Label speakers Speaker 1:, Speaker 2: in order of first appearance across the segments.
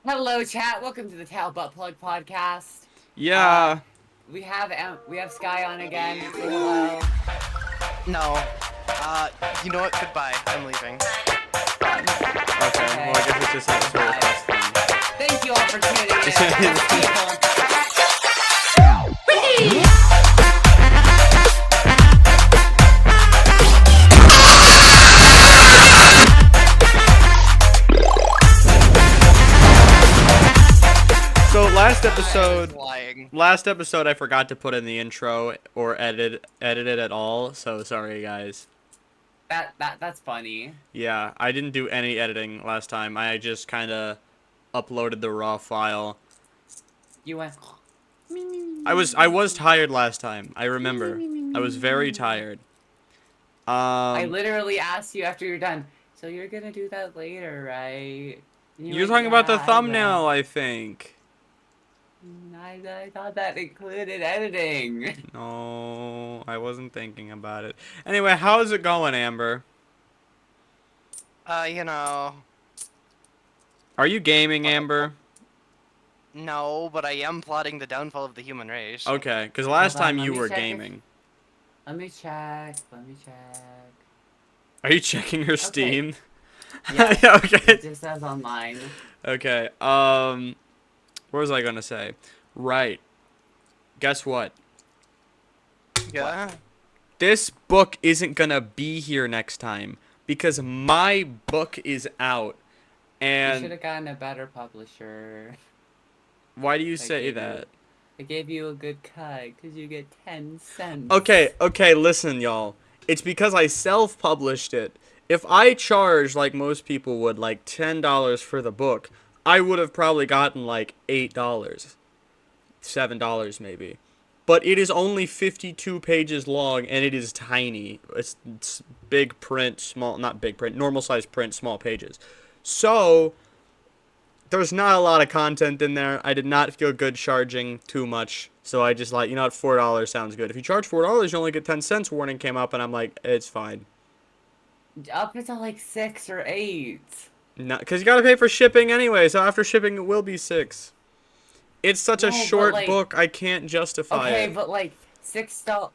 Speaker 1: Hello, chat. Welcome to the Tail Butt Plug podcast. Uh,
Speaker 2: Yeah.
Speaker 1: we have Sky on again. Say hello.
Speaker 3: No. You know what? Goodbye. I'm leaving.
Speaker 2: Okay. Well,
Speaker 1: Okay.
Speaker 2: I guess it's just not sort of
Speaker 1: Bye.
Speaker 2: us then.
Speaker 1: Thank you all for tuning in. Yes, people.
Speaker 2: So last
Speaker 3: I was
Speaker 2: episode,
Speaker 3: lying.
Speaker 2: I forgot to put in the intro or edit it at all. So sorry, guys.
Speaker 1: That's funny.
Speaker 2: Yeah, I didn't do any editing last time. I just kind of uploaded the raw file.
Speaker 1: You went.
Speaker 2: I was tired last time. I remember. I was very tired.
Speaker 1: I
Speaker 2: Um,
Speaker 1: literally asked you after you're done. So you're gonna do that later, right? And you
Speaker 2: you're
Speaker 1: went,
Speaker 2: talking about the
Speaker 1: yeah, I
Speaker 2: thumbnail,
Speaker 1: will.
Speaker 2: I think.
Speaker 1: I thought that included editing.
Speaker 2: No, I wasn't thinking about it. Anyway, how's it going, Amber?
Speaker 3: You know.
Speaker 2: Are you gaming,
Speaker 3: What?
Speaker 2: Amber?
Speaker 3: No, but I am plotting the downfall of the human race.
Speaker 2: Okay, because
Speaker 1: Hold
Speaker 2: last
Speaker 1: on,
Speaker 2: time
Speaker 1: let
Speaker 2: you
Speaker 1: me
Speaker 2: were
Speaker 1: check if.
Speaker 2: gaming.
Speaker 1: Let me check. Let me check.
Speaker 2: Are you checking your
Speaker 1: Okay.
Speaker 2: Steam?
Speaker 1: Yes.
Speaker 2: Yeah,
Speaker 1: It
Speaker 2: okay.
Speaker 1: just says online.
Speaker 2: Okay. What was I gonna say? Right. Guess what?
Speaker 3: Yeah.
Speaker 2: This book isn't gonna be here next time because my book is out.
Speaker 1: You should
Speaker 2: And
Speaker 1: have gotten a better publisher.
Speaker 2: why do you
Speaker 1: I
Speaker 2: say
Speaker 1: gave you.
Speaker 2: that?
Speaker 1: I gave you a good cut because you get 10 cents.
Speaker 2: Okay, listen, y'all. It's because I self-published it. If I charged like most people would, like $10 for the book, I would have probably gotten like $8, $7 maybe. But it is only 52 pages long and it is tiny. It's big print, small, not big print, normal size print, small pages. So there's not a lot of content in there. I did not feel good charging too much. So I just like, you know what, $4 sounds good. If you charge $4, you only get 10 cents. Warning came up and I'm like, it's fine.
Speaker 1: Up until like 6 or 8.
Speaker 2: Not because you gotta pay for shipping anyway. So after shipping, it will be 6. It's such a
Speaker 1: No, but
Speaker 2: short
Speaker 1: like,
Speaker 2: book. I can't justify
Speaker 1: okay,
Speaker 2: it.
Speaker 1: but like $6.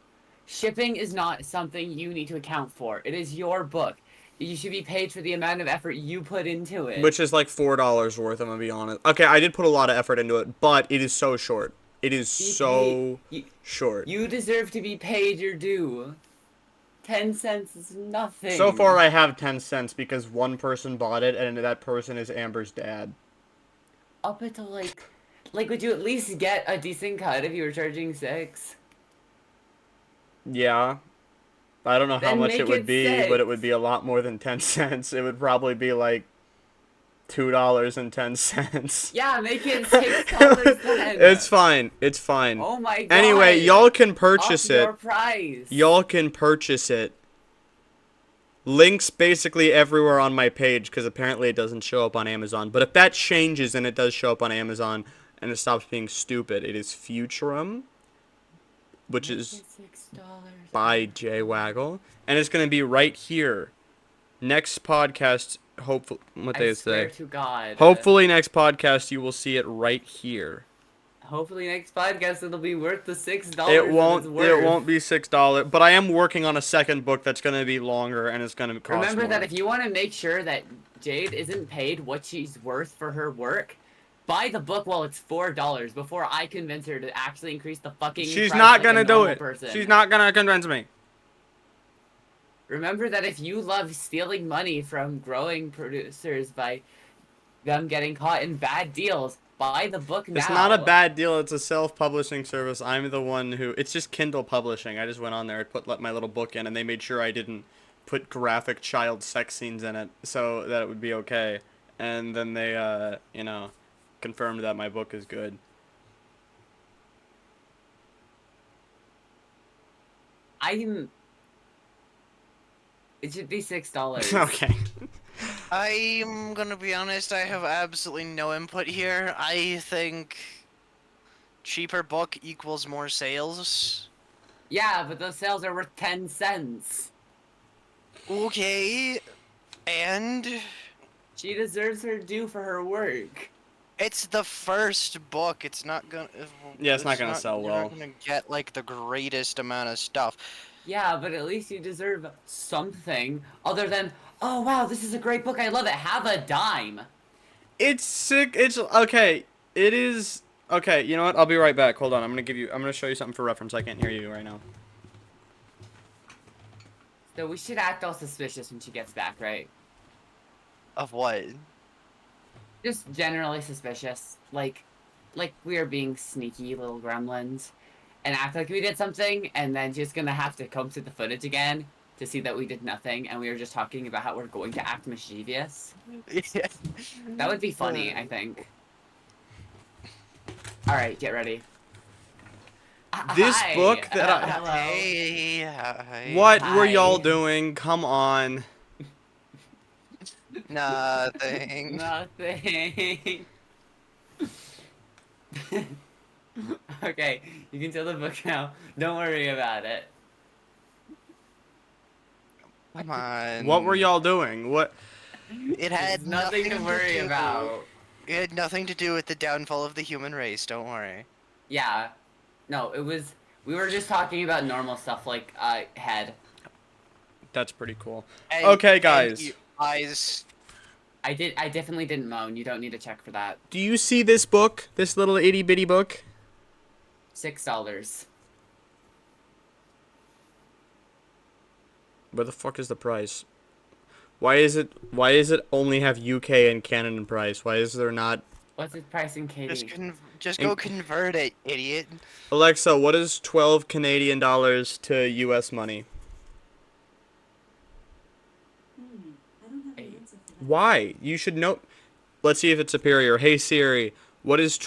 Speaker 1: Shipping is not something you need to account for. It is your book. You should be paid for the amount of effort you put into it.
Speaker 2: Which is like $4 worth. I'm gonna be honest. Okay, I did put a lot of effort into it, but it is so short. It is
Speaker 1: Be paid.
Speaker 2: so
Speaker 1: You,
Speaker 2: short.
Speaker 1: you deserve to be paid your due. 10 cents is
Speaker 2: So far,
Speaker 1: nothing.
Speaker 2: I have 10 cents because one person bought it, and that person is Amber's dad.
Speaker 1: Up until like, would you at least get a decent cut if you were charging 6?
Speaker 2: Yeah, I don't know how
Speaker 1: Then
Speaker 2: much it
Speaker 1: make
Speaker 2: would
Speaker 1: it
Speaker 2: be, but it would
Speaker 1: 6.
Speaker 2: be a lot more than 10 cents. It would probably be like $2.10.
Speaker 1: Yeah, make it $6
Speaker 2: It's
Speaker 1: then.
Speaker 2: fine. It's fine.
Speaker 1: Oh my
Speaker 2: Anyway, y'all
Speaker 1: god.
Speaker 2: can
Speaker 1: Up
Speaker 2: purchase
Speaker 1: your
Speaker 2: it.
Speaker 1: price.
Speaker 2: Y'all can purchase it. Links basically everywhere on my page because apparently it doesn't show up on Amazon. But if that changes and it does show up on Amazon and it stops being stupid, it is Futurum, which
Speaker 1: Make
Speaker 2: is
Speaker 1: it $6.
Speaker 2: by Jay Waggle, and it's gonna be right here. Next podcast, hopefully, what day
Speaker 1: I
Speaker 2: is
Speaker 1: swear
Speaker 2: today?
Speaker 1: to God.
Speaker 2: Hopefully, next podcast you will see it right here.
Speaker 1: Hopefully next podcast it'll be worth the $6
Speaker 2: It
Speaker 1: that it's
Speaker 2: won't. It
Speaker 1: worth.
Speaker 2: won't be $6, but I am working on a second book that's gonna be longer and it's gonna cost
Speaker 1: Remember that
Speaker 2: more.
Speaker 1: if you want to make sure that Jade isn't paid what she's worth for her work, buy the book while it's $4 before I convince her to actually increase the fucking
Speaker 2: She's
Speaker 1: price
Speaker 2: not
Speaker 1: like a
Speaker 2: gonna do
Speaker 1: normal
Speaker 2: it.
Speaker 1: person.
Speaker 2: She's not gonna convince me.
Speaker 1: Remember that if you love stealing money from growing producers by them getting caught in bad deals, buy the book now.
Speaker 2: It's not a bad deal. It's a self-publishing service. I'm the one who. It's just Kindle publishing. I just went on there and let my little book in, and they made sure I didn't put graphic child sex scenes in it, so that it would be okay. And then they, confirmed that my book is good.
Speaker 1: I'm. It should be $6.
Speaker 2: Okay.
Speaker 3: I'm gonna be honest, I have absolutely no input here. I think cheaper book equals more sales.
Speaker 1: Yeah, but those sales are worth 10 cents.
Speaker 3: Okay. And
Speaker 1: She deserves her due for her work.
Speaker 3: It's the first book. It's not gonna.
Speaker 2: Yeah, it's not gonna sell
Speaker 3: You're
Speaker 2: well.
Speaker 3: not gonna get like the greatest amount of stuff.
Speaker 1: Yeah, but at least you deserve something other than, oh wow, this is a great book, I love it, have a dime.
Speaker 2: It's sick. It's okay. It is okay. You know what? I'll be right back. Hold on. I'm gonna show you something for reference. I can't hear you right now.
Speaker 1: So we should act all suspicious when she gets back, right?
Speaker 3: Of what?
Speaker 1: Just generally suspicious. Like we are being sneaky little gremlins. And act like we did something, and then she's gonna have to comb through the footage again to see that we did nothing, and we were just talking about how we're going to act mischievous.
Speaker 3: Yeah.
Speaker 1: That would be funny, I think. Alright, get ready.
Speaker 2: This
Speaker 1: Hi.
Speaker 2: book that I-
Speaker 1: Hello.
Speaker 3: Hey, hi.
Speaker 2: What were y'all
Speaker 1: Hi.
Speaker 2: doing? Come on.
Speaker 3: Nothing.
Speaker 1: Nothing. Okay, you can tell the book now. Don't worry about it.
Speaker 3: Come on.
Speaker 2: What were y'all doing? What?
Speaker 3: It had
Speaker 1: There's nothing to worry
Speaker 3: do-
Speaker 1: about.
Speaker 3: It had nothing to do with the downfall of the human race. Don't worry.
Speaker 1: Yeah. No, it was. We were just talking about normal stuff like head.
Speaker 2: That's pretty cool.
Speaker 3: And-
Speaker 2: Okay,
Speaker 3: and
Speaker 2: guys.
Speaker 3: eyes.
Speaker 1: I definitely didn't moan. You don't need to check for that.
Speaker 2: Do you see this book? This little itty bitty book?
Speaker 1: $6.
Speaker 2: Where the fuck is the price? Why is it only have UK and Canada price? Why is there not
Speaker 1: What's its price in
Speaker 3: Just
Speaker 1: KD?
Speaker 3: just go convert it, idiot.
Speaker 2: Alexa, what is 12 Canadian dollars to US money?
Speaker 4: I don't have an answer for that.
Speaker 2: Why? You should know. Let's see if it's superior. Hey Siri, what is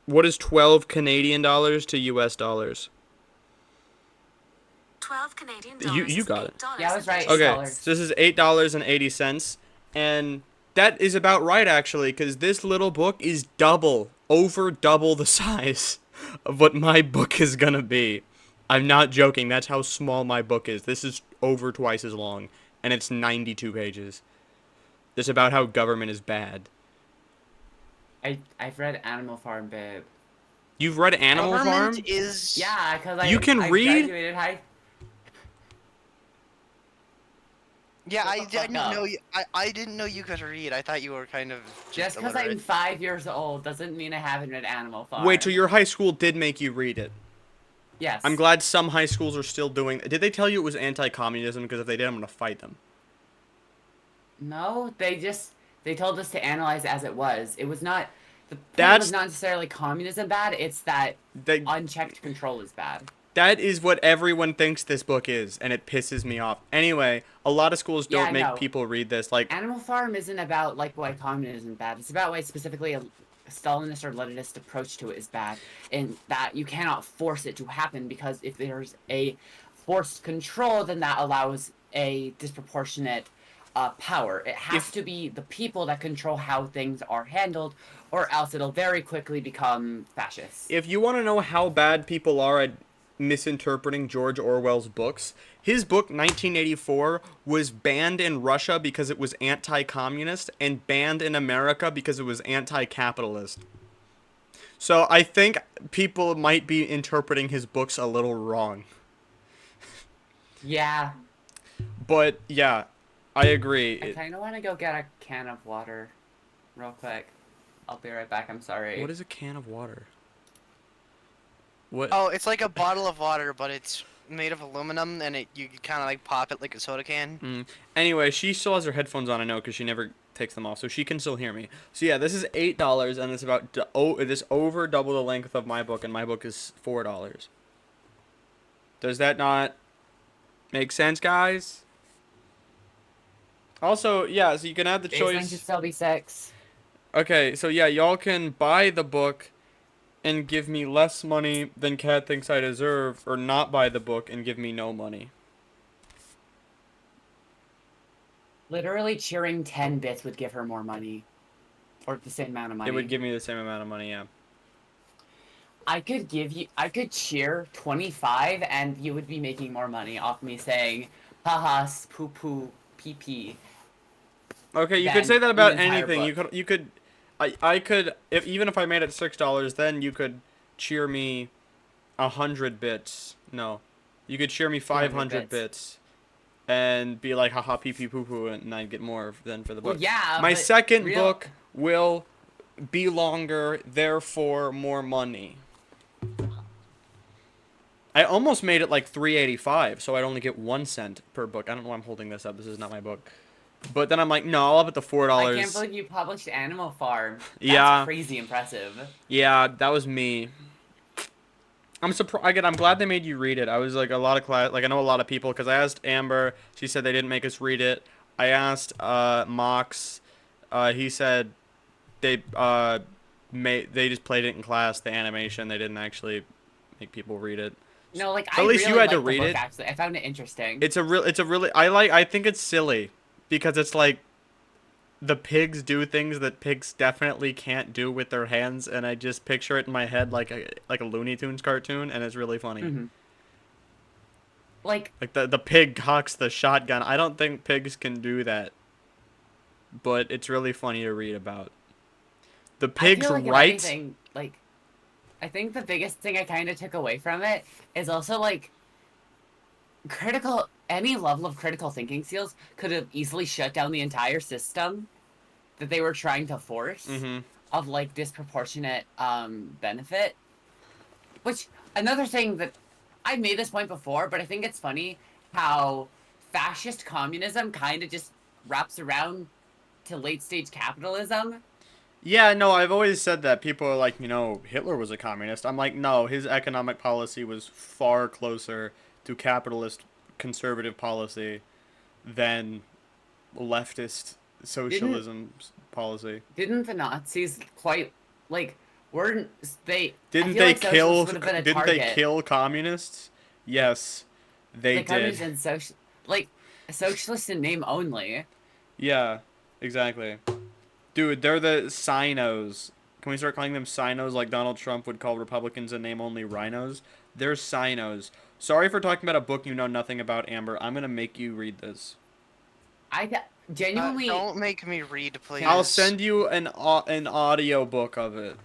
Speaker 2: 12 Canadian dollars to US dollars?
Speaker 4: 12 Canadian
Speaker 2: You-
Speaker 4: dollars.
Speaker 2: you
Speaker 4: is
Speaker 2: got it.
Speaker 4: $8
Speaker 1: Yeah, I was right.
Speaker 4: and
Speaker 2: Okay,
Speaker 1: $8.
Speaker 2: so this is $8.80, and that is about right actually, because this little book is over double the size of what my book is gonna be. I'm not joking. That's how small my book is. This is over twice as long, and it's 92 pages. This is about how government is bad.
Speaker 1: I've read Animal Farm, babe.
Speaker 2: You've read Animal
Speaker 3: Government
Speaker 2: Farm?
Speaker 3: is
Speaker 1: Yeah, because
Speaker 2: You can
Speaker 1: I
Speaker 2: read?
Speaker 1: graduated high.
Speaker 3: Yeah,
Speaker 1: Shut
Speaker 3: I
Speaker 1: the fuck
Speaker 3: didn't
Speaker 1: up.
Speaker 3: know you. I didn't know you could read. I thought you were kind of
Speaker 1: Just because I'm
Speaker 3: illiterate.
Speaker 1: 5 years old doesn't mean I haven't read Animal Farm.
Speaker 2: Wait, so your high school did make you read it?
Speaker 1: Yes.
Speaker 2: I'm glad some high schools are still doing. Did they tell you it was anti-communism? Because if they did, I'm gonna fight them.
Speaker 1: No, they told us to analyze it as it was. It was not. The point
Speaker 2: That's-
Speaker 1: was not necessarily communism bad. It's that
Speaker 2: They,
Speaker 1: unchecked control is bad.
Speaker 2: that is what everyone thinks this book is, and it pisses me off. Anyway, a lot of schools don't
Speaker 1: Yeah,
Speaker 2: make
Speaker 1: no.
Speaker 2: people read this. Like,
Speaker 1: Animal Farm isn't about like why communism is bad. It's about why specifically a Stalinist or Leninist approach to it is bad, and that you cannot force it to happen because if there's a forced control, then that allows a disproportionate power. It has to be the people that control how things are handled, or else it'll very quickly become fascist.
Speaker 2: if you want to know how bad people are at misinterpreting George Orwell's books, his book 1984 was banned in Russia because it was anti-communist and banned in America because it was anti-capitalist. So I think people might be interpreting his books a little wrong.
Speaker 1: Yeah,
Speaker 2: But yeah, I agree.
Speaker 1: I kind of want to go get a can of water, real quick. I'll be right back. I'm sorry.
Speaker 2: What is a can of water? What?
Speaker 3: Oh, it's like a bottle of water, but it's made of aluminum, and you kind of like pop it like a soda can.
Speaker 2: Anyway, she still has her headphones on, I know, because she never takes them off, so she can still hear me. So yeah, this is $8, and it's about this over double the length of my book, and my book is $4. Does that not make sense, guys? Also, yeah, so you can have the
Speaker 1: Baseline should
Speaker 2: choice.
Speaker 1: still be 6.
Speaker 2: Okay, so yeah, y'all can buy the book and give me less money than Kat thinks I deserve, or not buy the book and give me no money.
Speaker 1: Literally cheering 10 bits would give her more money. Or the same amount of money.
Speaker 2: It would give me the same amount of money, yeah.
Speaker 1: I could cheer 25 and you would be making more money off me saying, haha, poo poo, pee pee.
Speaker 2: Okay, you
Speaker 1: Than
Speaker 2: could say that
Speaker 1: the
Speaker 2: about
Speaker 1: entire
Speaker 2: anything.
Speaker 1: book.
Speaker 2: You could I could even if I made it $6, then you could cheer me 100 bits. No, you could cheer me 500 bits, and be like haha pee pee poo poo, and I'd get more than for the
Speaker 1: Well,
Speaker 2: book.
Speaker 1: yeah,
Speaker 2: My
Speaker 1: but
Speaker 2: second
Speaker 1: real.
Speaker 2: book will be longer, therefore more money. I almost made it like 3.85, so I'd only get 1 cent per book. I don't know why I'm holding this up. This is not my book. But then I'm like, no, I'll up it to $4.
Speaker 1: I can't believe you published Animal Farm. That's
Speaker 2: Yeah.
Speaker 1: crazy impressive.
Speaker 2: Yeah, that was me. I'm surprised. Again, I'm glad they made you read it. I was like a lot of class. Like I know a lot of people because I asked Amber. She said they didn't make us read it. I asked Mox. He said they they just played it in class. The animation. They didn't actually make people read it.
Speaker 1: No, like
Speaker 2: But
Speaker 1: I
Speaker 2: at least
Speaker 1: really
Speaker 2: you had to
Speaker 1: liked the
Speaker 2: read
Speaker 1: book,
Speaker 2: it.
Speaker 1: actually. I found it interesting.
Speaker 2: It's a really. I think it's silly because it's like the pigs do things that pigs definitely can't do with their hands, and I just picture it in my head like a Looney Tunes cartoon, and it's really funny.
Speaker 1: Mm-hmm. Like
Speaker 2: The pig cocks the shotgun. I don't think pigs can do that, but it's really funny to read about. The pigs
Speaker 1: I feel like if
Speaker 2: right.
Speaker 1: anything, like I think the biggest thing I kind of took away from it is also like any level of critical thinking skills could have easily shut down the entire system that they were trying to force
Speaker 2: Mm-hmm.
Speaker 1: of like disproportionate benefit. Which another thing that I made this point before, but I think it's funny how fascist communism kind of just wraps around to late stage capitalism.
Speaker 2: Yeah, no, I've always said that. People are like, Hitler was a communist. I'm like, no, his economic policy was far closer to capitalist conservative policy than leftist socialism policy.
Speaker 1: Didn't the Nazis quite like weren't they?
Speaker 2: Didn't
Speaker 1: I feel
Speaker 2: they
Speaker 1: like
Speaker 2: kill?
Speaker 1: socialists would have been a
Speaker 2: Didn't they
Speaker 1: target.
Speaker 2: kill communists? Yes, they
Speaker 1: Communists
Speaker 2: did.
Speaker 1: and like socialists in name only.
Speaker 2: Yeah, exactly. Dude, they're the Sinos. Can we start calling them Sinos like Donald Trump would call Republicans in name only rhinos? They're Sinos. Sorry for talking about a book you know nothing about, Amber. I'm gonna make you read this.
Speaker 1: Genuinely
Speaker 3: Don't make me read, please.
Speaker 2: I'll send you an audio book of it.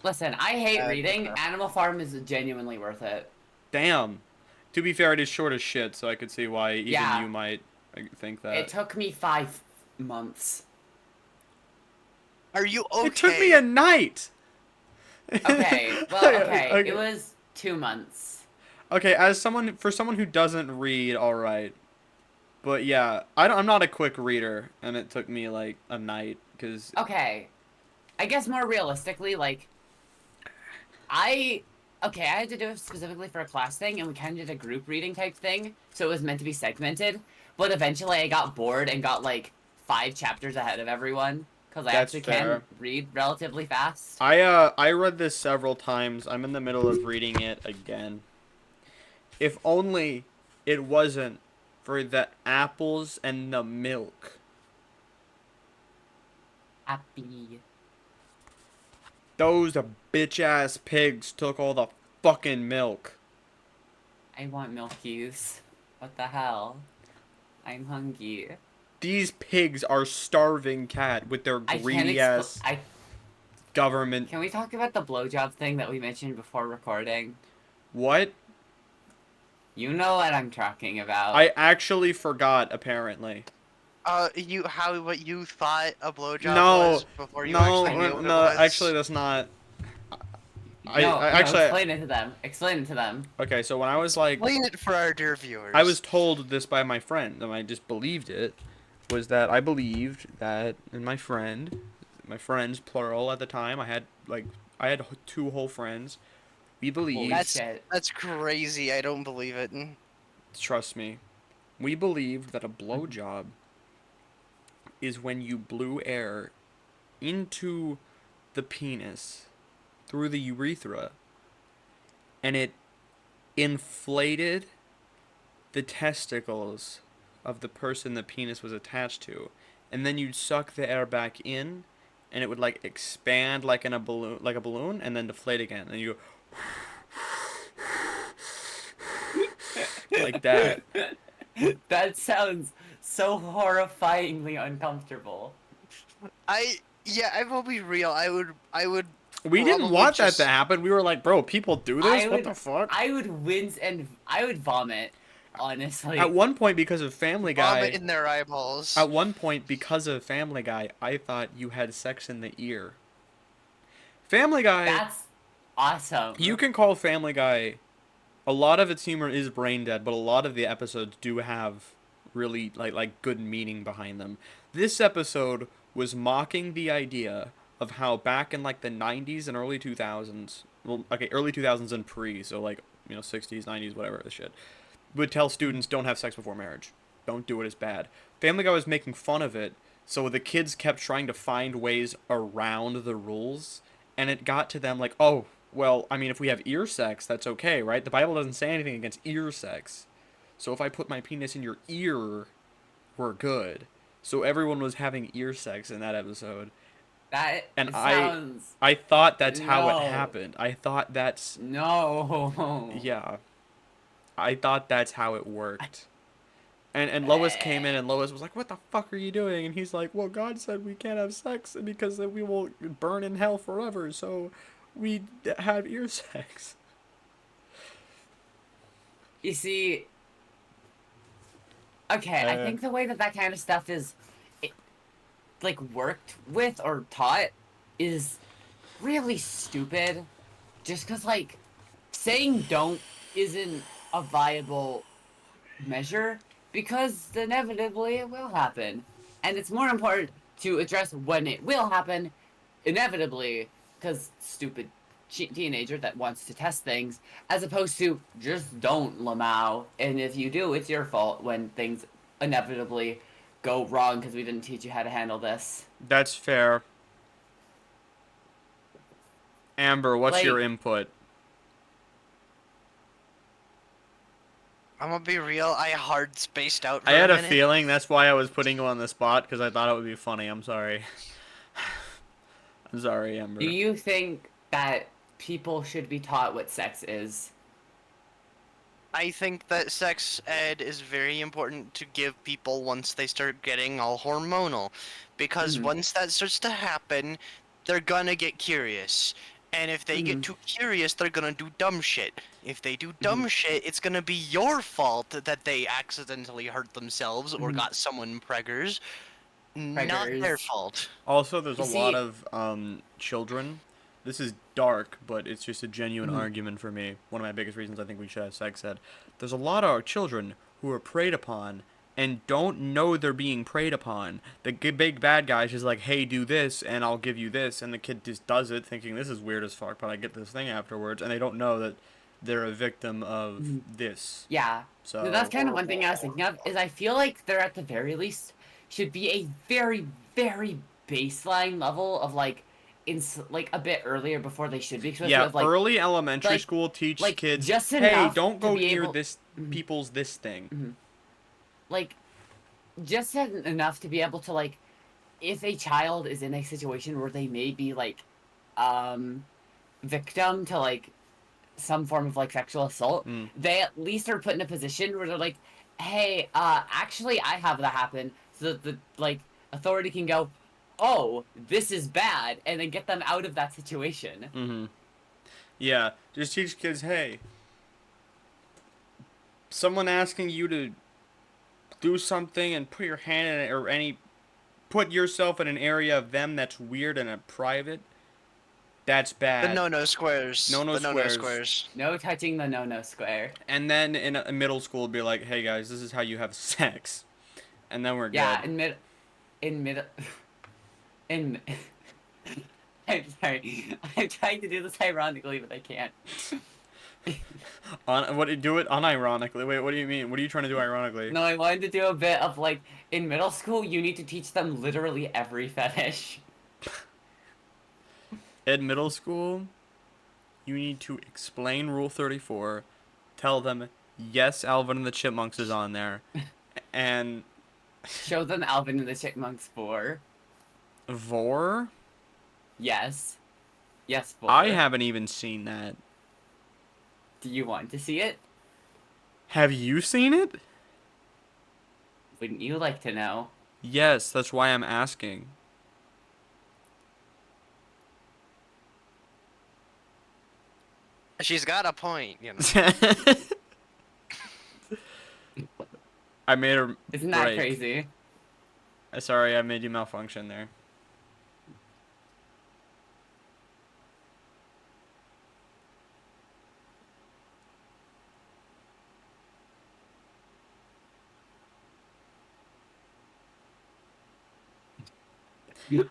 Speaker 1: listen. I hate reading.
Speaker 3: Okay.
Speaker 1: Animal Farm is genuinely worth it.
Speaker 2: Damn. To be fair, it is short as shit, so I could see why even
Speaker 1: Yeah.
Speaker 2: you might think that.
Speaker 1: It took me 5 months.
Speaker 3: Are you okay?
Speaker 2: It took me a night.
Speaker 1: Okay, well, okay. It was 2 months.
Speaker 2: Okay, for someone who doesn't read, all right. But yeah, I'm not a quick reader, and it took me like a night because
Speaker 1: Okay, I guess more realistically, like, I had to do it specifically for a class thing, and we kind of did a group reading type thing, so it was meant to be segmented. But eventually, I got bored and got like 5 chapters ahead of everyone because I
Speaker 2: That's
Speaker 1: actually
Speaker 2: fair.
Speaker 1: can read relatively fast.
Speaker 2: I read this several times. I'm in the middle of reading it again. If only it wasn't for the apples and the milk.
Speaker 1: Happy.
Speaker 2: Those bitch ass pigs took all the fucking milk.
Speaker 1: I want milkies. What the hell? I'm hungry.
Speaker 2: These pigs are starving cat with their
Speaker 1: I can't
Speaker 2: greedy ass government.
Speaker 1: Can we talk about the blowjob thing that we mentioned before recording?
Speaker 2: What?
Speaker 1: You know what I'm talking about.
Speaker 2: I actually forgot, apparently.
Speaker 3: What you thought a blowjob
Speaker 2: No,
Speaker 3: was before you actually knew what it
Speaker 2: no,
Speaker 3: was?
Speaker 2: actually that's not.
Speaker 1: Explain it to them. Explain it to them.
Speaker 2: Okay, so when I was like,
Speaker 3: Explain it for our dear viewers.
Speaker 2: I was told this by my friend, and I just believed it, was that I believed that, and my friends, plural at the time, I had 2 whole friends, we believed,
Speaker 3: That's crazy. I don't believe it.
Speaker 2: trust me, we believed that a blowjob is when you blew air into the penis through the urethra, and it inflated the testicles of the person the penis was attached to, and then you'd suck the air back in, and it would like expand like a balloon, and then deflate again, and you like that.
Speaker 1: That sounds so horrifyingly uncomfortable.
Speaker 3: Yeah, I will be real. I would
Speaker 2: We didn't
Speaker 3: probably
Speaker 2: want that
Speaker 3: just
Speaker 2: to happen. We were like, bro, people do this? What the fuck?
Speaker 1: I would wince and I would vomit,
Speaker 2: At
Speaker 1: honestly.
Speaker 2: one point, because of Family
Speaker 3: vomit
Speaker 2: Guy,
Speaker 3: in their eyeballs.
Speaker 2: at one point, because of Family Guy, I thought you had sex in the ear. Family Guy,
Speaker 1: That's awesome.
Speaker 2: you can call Family Guy, a lot of its humor is brain dead, but a lot of the episodes do have really like good meaning behind them. This episode was mocking the idea of how back in like the 90s and early 2000s, well, okay, early 2000s and pre, so like, 60s, 90s, whatever the shit, would tell students don't have sex before marriage. Don't do it, it's bad. Family Guy was making fun of it, so the kids kept trying to find ways around the rules, and it got to them like, oh, well, I mean, if we have ear sex, that's okay, right? The Bible doesn't say anything against ear sex. So if I put my penis in your ear, we're good. So everyone was having ear sex in that episode.
Speaker 1: That
Speaker 2: And
Speaker 1: sounds
Speaker 2: I thought that's how it
Speaker 1: no.
Speaker 2: happened. I thought that's
Speaker 1: No.
Speaker 2: yeah. I thought that's how it worked. And Lois came in and Lois was like, "What the fuck are you doing?" And he's like, "Well, God said we can't have sex because then we will burn in hell forever. So we have ear sex."
Speaker 1: You see, okay, I think the way that kind of stuff is, it, like, worked with or taught is really stupid. Just because, like, saying don't isn't a viable measure because inevitably it will happen. And it's more important to address when it will happen, inevitably, because stupid teenager that wants to test things, as opposed to just don't, Lamau, and if you do, it's your fault when things inevitably go wrong because we didn't teach you how to handle this.
Speaker 2: That's fair. Amber, what's your
Speaker 1: Like,
Speaker 2: input?
Speaker 3: I'm gonna be real. I hard spaced out for
Speaker 2: I had a
Speaker 3: minute.
Speaker 2: feeling that's why I was putting you on the spot because I thought it would be funny. I'm sorry. I'm sorry, Amber.
Speaker 1: do you think that people should be taught what sex is?
Speaker 3: I think that sex ed is very important to give people once they start getting all hormonal. Because
Speaker 1: Mhm.
Speaker 3: once that starts to happen, they're gonna get curious. And if they get
Speaker 1: Mhm.
Speaker 3: too curious, they're gonna do dumb shit. If they do dumb shit, it's gonna be your fault that they accidentally hurt themselves or
Speaker 1: Mhm.
Speaker 3: got someone preggers. Not their
Speaker 1: Preggers.
Speaker 3: fault.
Speaker 2: Also, there's
Speaker 1: You
Speaker 2: a lot
Speaker 1: see,
Speaker 2: of children. This is dark, but it's just a genuine
Speaker 1: Mhm.
Speaker 2: argument for me. One of my biggest reasons I think we should have sex ed. There's a lot of our children who are preyed upon and don't know they're being preyed upon. The big bad guy's just like, hey, do this, and I'll give you this, and the kid just does it, thinking this is weird as fuck, but I get this thing afterwards, and they don't know that they're a victim of
Speaker 1: Mhm.
Speaker 2: this.
Speaker 1: Yeah. No, that's
Speaker 2: So,
Speaker 1: kind of one thing I was thinking of, is I feel like there at the very least should be a very, very baseline level of like like a bit earlier before they should be supposed to
Speaker 2: yeah,
Speaker 1: have
Speaker 2: early elementary
Speaker 1: like
Speaker 2: school teach
Speaker 1: like
Speaker 2: kids,
Speaker 1: just
Speaker 2: hey,
Speaker 1: enough
Speaker 2: don't
Speaker 1: to
Speaker 2: go
Speaker 1: be
Speaker 2: near
Speaker 1: able
Speaker 2: this
Speaker 1: Mhm.
Speaker 2: people's this thing.
Speaker 1: Mhm. like just enough to be able to like if a child is in a situation where they may be like um victim to like some form of like sexual assault,
Speaker 2: Mm.
Speaker 1: they at least are put in a position where they're like, hey, actually I have that happen, so that the like authority can go, oh, this is bad, and then get them out of that situation.
Speaker 2: Mm-hmm. Yeah, just teach kids, hey, someone asking you to do something and put your hand in it or put yourself in an area of them that's weird and private, that's
Speaker 3: The
Speaker 2: bad.
Speaker 3: no-no squares.
Speaker 2: No
Speaker 3: The no-no
Speaker 2: squares.
Speaker 3: squares.
Speaker 1: No touching the no square.
Speaker 2: And then in a middle school, be like, hey guys, this is how you have sex, and then we're
Speaker 1: Yeah,
Speaker 2: good.
Speaker 1: in mid in I'm sorry. I'm trying to do this ironically, but I can't.
Speaker 2: Do it unironically. Wait, what do you mean? What are you trying to do ironically?
Speaker 1: No, I wanted to do a bit of like in middle school you need to teach them literally every fetish.
Speaker 2: In middle school, you need to explain Rule 34, tell them, yes, Alvin and the Chipmunks is on there, and
Speaker 1: Show them Alvin and the Chipmunks 4.
Speaker 2: Vor?
Speaker 1: Yes. Yes, 4.
Speaker 2: I haven't even seen that.
Speaker 1: Do you want to see it?
Speaker 2: Have you seen it?
Speaker 1: Wouldn't you like to know?
Speaker 2: Yes, that's why I'm asking.
Speaker 3: She's got a point,
Speaker 2: I made her
Speaker 1: Isn't that
Speaker 2: break.
Speaker 1: crazy?
Speaker 2: Sorry, I made you malfunction there.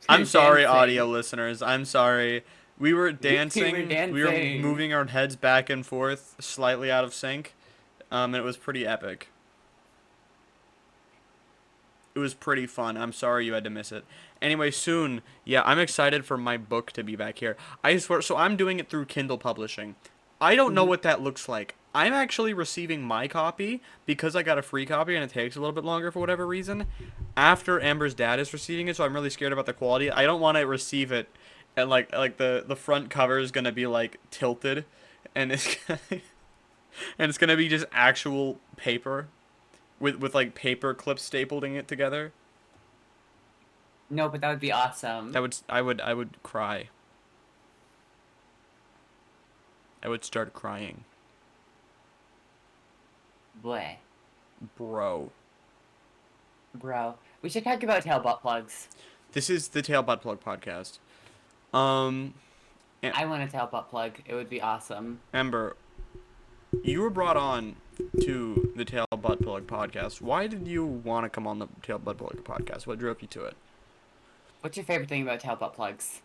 Speaker 2: I'm sorry, audio listeners. I'm sorry. We were dancing. We were
Speaker 1: dancing.
Speaker 2: moving our heads back and forth, slightly out of sync. And it was pretty epic. It was pretty fun. I'm sorry you had to miss it. Anyway, soon, yeah, I'm excited for my book to be back here. I swear, so I'm doing it through Kindle Publishing. I don't know what that looks like. I'm actually receiving my copy because I got a free copy and it takes a little bit longer for whatever reason. After Amber's dad is receiving it, so I'm really scared about the quality. I don't want to receive it and like the front cover is gonna be like tilted, and it's gonna, and it's gonna be just actual paper with like paper clips stapling it together.
Speaker 1: No, but that would be awesome.
Speaker 2: I would cry. I would start crying.
Speaker 1: Bleh.
Speaker 2: Bro.
Speaker 1: Bro. We should talk about tail butt plugs.
Speaker 2: This is the Tail Butt Plug podcast.
Speaker 1: I want a tail butt plug. It would be awesome.
Speaker 2: Ember, you were brought on to the Tail Butt Plug podcast. Why did you want to come on the Tail Butt Plug podcast? What drove you to it?
Speaker 1: What's your favorite thing about tail butt plugs?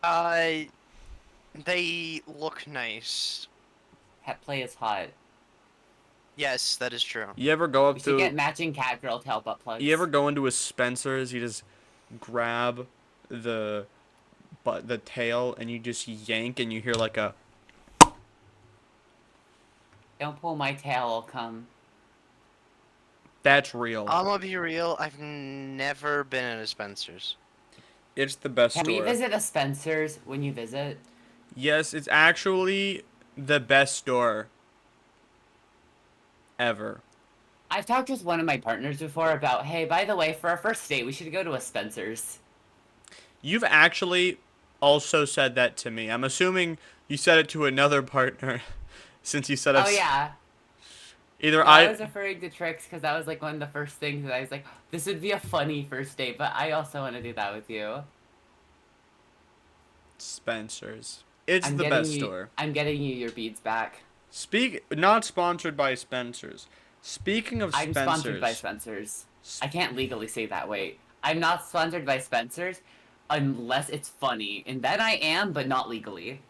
Speaker 3: They look nice.
Speaker 1: Pet play is hot.
Speaker 3: Yes, that is true.
Speaker 2: You ever go up
Speaker 1: We should
Speaker 2: to...
Speaker 1: get matching cat girl tail butt plugs.
Speaker 2: You ever go into a Spencer's, you just grab the tail and you just yank and you hear like a...
Speaker 1: Don't pull my tail, I'll come.
Speaker 2: That's real.
Speaker 3: I'm gonna be real, I've never been at a Spencer's.
Speaker 2: It's the best
Speaker 1: Can
Speaker 2: store.
Speaker 1: we visit a Spencer's when you visit?
Speaker 2: Yes, it's actually the best store ever.
Speaker 1: I've talked with one of my partners before about, hey, by the way, for our first date, we should go to a Spencer's.
Speaker 2: You've actually also said that to me. I'm assuming you said it to another partner since you said
Speaker 1: Oh, yeah.
Speaker 2: Either
Speaker 1: No, I was referring to Tricks because that was like one of the first things that I was like, this would be a funny first date, but I also want to do that with you.
Speaker 2: Spencer's. It's
Speaker 1: I'm
Speaker 2: the
Speaker 1: getting
Speaker 2: best
Speaker 1: you,
Speaker 2: store.
Speaker 1: I'm getting you your beads back.
Speaker 2: Not sponsored by Spencer's. Speaking of
Speaker 1: I'm
Speaker 2: Spencer's.
Speaker 1: sponsored by Spencer's. I can't legally say that, wait. I'm not sponsored by Spencer's unless it's funny. And then I am, but not legally.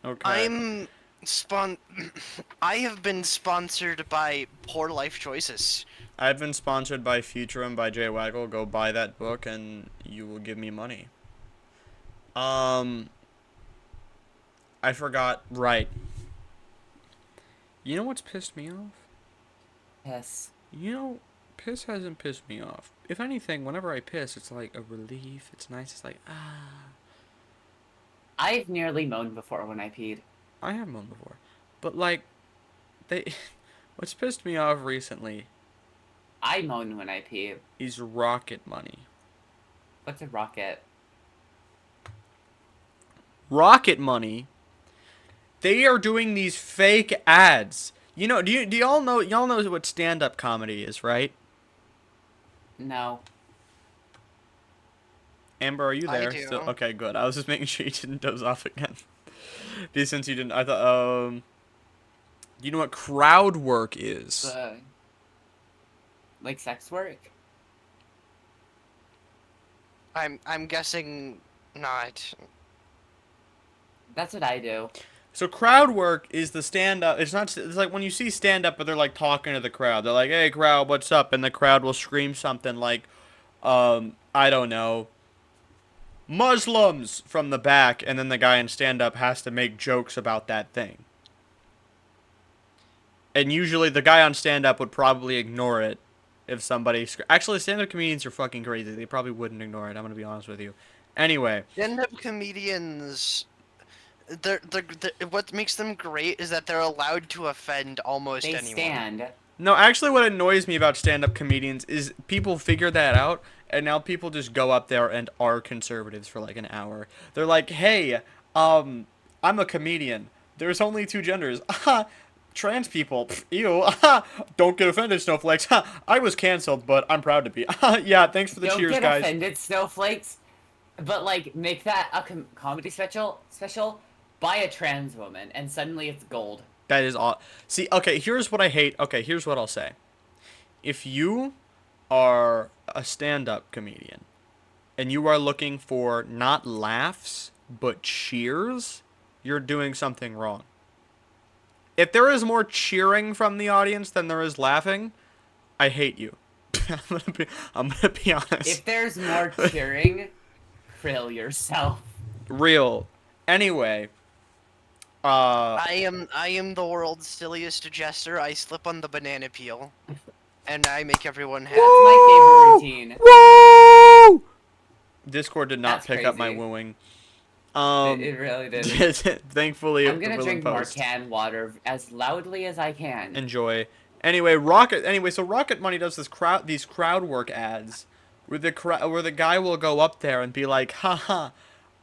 Speaker 2: Okay.
Speaker 3: I have been sponsored by Poor Life Choices.
Speaker 2: I've been sponsored by Futurum by Jay Waggle. Go buy that book and you will give me money. I forgot. Right. You know what's pissed me off?
Speaker 1: Yes.
Speaker 2: Piss hasn't pissed me off. If anything, whenever I piss, it's like a relief. It's nice. It's like, ah.
Speaker 1: I've nearly moaned before when I peed.
Speaker 2: I have moaned before. But, like, what's pissed me off recently
Speaker 1: I moan when I pee.
Speaker 2: is Rocket Money.
Speaker 1: What's a rocket?
Speaker 2: Rocket Money, they are doing these fake ads. You know, do y'all know what stand-up comedy is, right?
Speaker 1: No.
Speaker 2: Amber, are you
Speaker 3: I
Speaker 2: there?
Speaker 3: do.
Speaker 2: Still? Okay, good. I was just making sure you didn't doze off again. Because since you didn't, I thought, do you know what crowd work is?
Speaker 1: Like sex work?
Speaker 3: I'm guessing not.
Speaker 1: That's what I do.
Speaker 2: So crowd work is the stand-up. It's like when you see stand-up, but they're like talking to the crowd. They're like, "Hey, crowd, what's up?" And the crowd will scream something like, I don't know, Muslims from the back, and then the guy in stand-up has to make jokes about that thing. And usually the guy on stand-up would probably ignore it if somebody... Actually, stand-up comedians are fucking crazy. They probably wouldn't ignore it. I'm going to be honest with you. Anyway.
Speaker 3: Stand-up comedians, they're what makes them great is that they're allowed to offend almost
Speaker 1: They
Speaker 3: anyone.
Speaker 1: stand.
Speaker 2: No, actually, what annoys me about stand-up comedians is people figure that out, and now people just go up there and are conservatives for like an hour. They're like, "Hey, I'm a comedian. There's only two genders. Trans people. Pff, ew. Don't get offended, snowflakes. I was canceled, but I'm proud to be. Yeah, thanks for the
Speaker 1: Don't
Speaker 2: cheers,
Speaker 1: get
Speaker 2: guys."
Speaker 1: offended, snowflakes. But like, make that a comedy special by a trans woman, and suddenly it's gold.
Speaker 2: That is all. See, okay, here's what I hate. Okay, here's what I'll say. If you are a stand-up comedian and you are looking for not laughs but cheers, you're doing something wrong. If there is more cheering from the audience than there is laughing, I hate you. I'm gonna be honest.
Speaker 1: If there's more cheering, krill yourself.
Speaker 2: Real. Anyway,
Speaker 3: I am the world's silliest jester. I slip on the banana peel, and I make everyone happy.
Speaker 1: That's my favorite routine.
Speaker 2: woo! Discord did not
Speaker 1: That's
Speaker 2: pick up my
Speaker 1: crazy.
Speaker 2: wooing.
Speaker 1: It really did.
Speaker 2: Thankfully,
Speaker 1: I'm
Speaker 2: the
Speaker 1: gonna
Speaker 2: Willen
Speaker 1: drink more
Speaker 2: Post.
Speaker 1: canned water as loudly as I can.
Speaker 2: Enjoy. Anyway, so Rocket Money does these crowd work ads where the guy will go up there and be like, "Haha,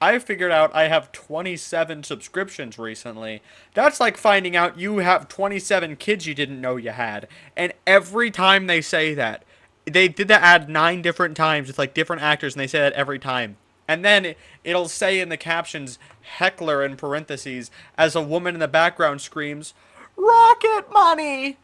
Speaker 2: I figured out I have 27 subscriptions recently. That's like finding out you have 27 kids you didn't know you had." And every time they say that, they did the ad 9 different times with like different actors, and they say that every time. And then it'll say in the captions, heckler in parentheses, as a woman in the background screams, "Rocket Money!"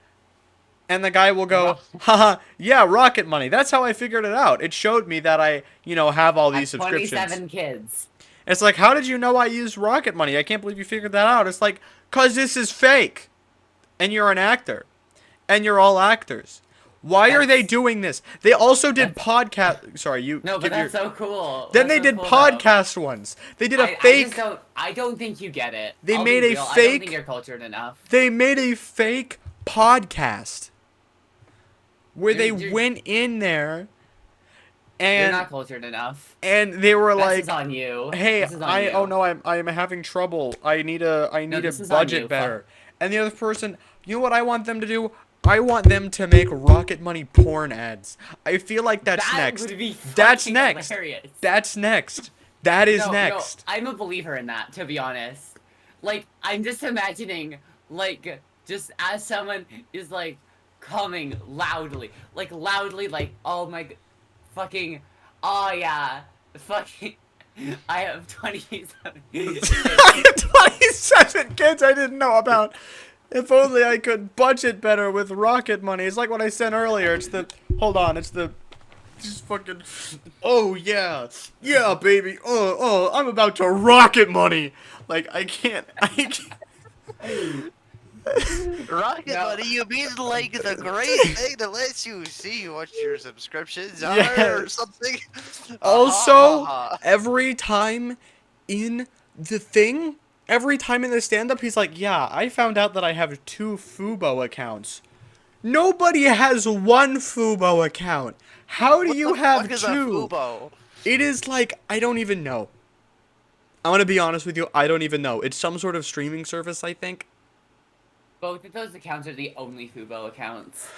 Speaker 2: And the guy will go, haha, yeah, Rocket Money. That's how I figured it out. It showed me that I, have all these
Speaker 1: I have
Speaker 2: subscriptions.
Speaker 1: 27 kids.
Speaker 2: It's like, how did you know I used Rocket Money? I can't believe you figured that out. It's like, 'cause this is fake. And you're an actor. And you're all actors. Why are they doing this? They also did podcast. Sorry, you.
Speaker 1: No, but that's so cool.
Speaker 2: Then
Speaker 1: That's
Speaker 2: they
Speaker 1: so
Speaker 2: did
Speaker 1: cool,
Speaker 2: podcast ones. They did
Speaker 1: though.
Speaker 2: a fake.
Speaker 1: I don't think you get it.
Speaker 2: They
Speaker 1: I'll
Speaker 2: made
Speaker 1: be
Speaker 2: a
Speaker 1: real, I don't
Speaker 2: fake-
Speaker 1: think you're cultured enough.
Speaker 2: They made a fake podcast where they
Speaker 1: You're-
Speaker 2: went in there
Speaker 1: You're
Speaker 2: and
Speaker 1: not cultured enough.
Speaker 2: they were
Speaker 1: This
Speaker 2: like,
Speaker 1: is on you.
Speaker 2: "Hey,
Speaker 1: This is on you.
Speaker 2: oh no, I'm having trouble. I need to
Speaker 1: this is on
Speaker 2: budget
Speaker 1: you.
Speaker 2: better." And the other person, you know what I want them to do? I want them to make Rocket Money porn ads. I feel like that's
Speaker 1: That
Speaker 2: next.
Speaker 1: would be
Speaker 2: That's
Speaker 1: fucking
Speaker 2: next.
Speaker 1: hilarious.
Speaker 2: That's next. That is
Speaker 1: No,
Speaker 2: next.
Speaker 1: I'm a believer in that, to be honest. Like, I'm just imagining, like, just as someone is, like, coming loudly, like, oh my, fucking, oh yeah, fucking, I have 27
Speaker 2: 27 kids I didn't know about. If only I could budget better with Rocket Money. It's like what I said earlier. It's just fucking, oh yeah, yeah baby, I'm about to Rocket Money. Like I can't.
Speaker 3: Rocket
Speaker 1: No.
Speaker 3: Money, you mean like the great thing that lets you see what your subscriptions are or
Speaker 2: Yes.
Speaker 3: something?
Speaker 2: Also, every time in the thing, every time in the stand-up, he's like, "Yeah, I found out that I have 2 Fubo accounts." Nobody has 1 Fubo account. How do you have
Speaker 3: What is
Speaker 2: 2?
Speaker 3: a Fubo?
Speaker 2: It is like, I don't even know. I want to be honest with you, I don't even know. It's some sort of streaming service, I think.
Speaker 1: Both of those accounts are the only Fubo accounts.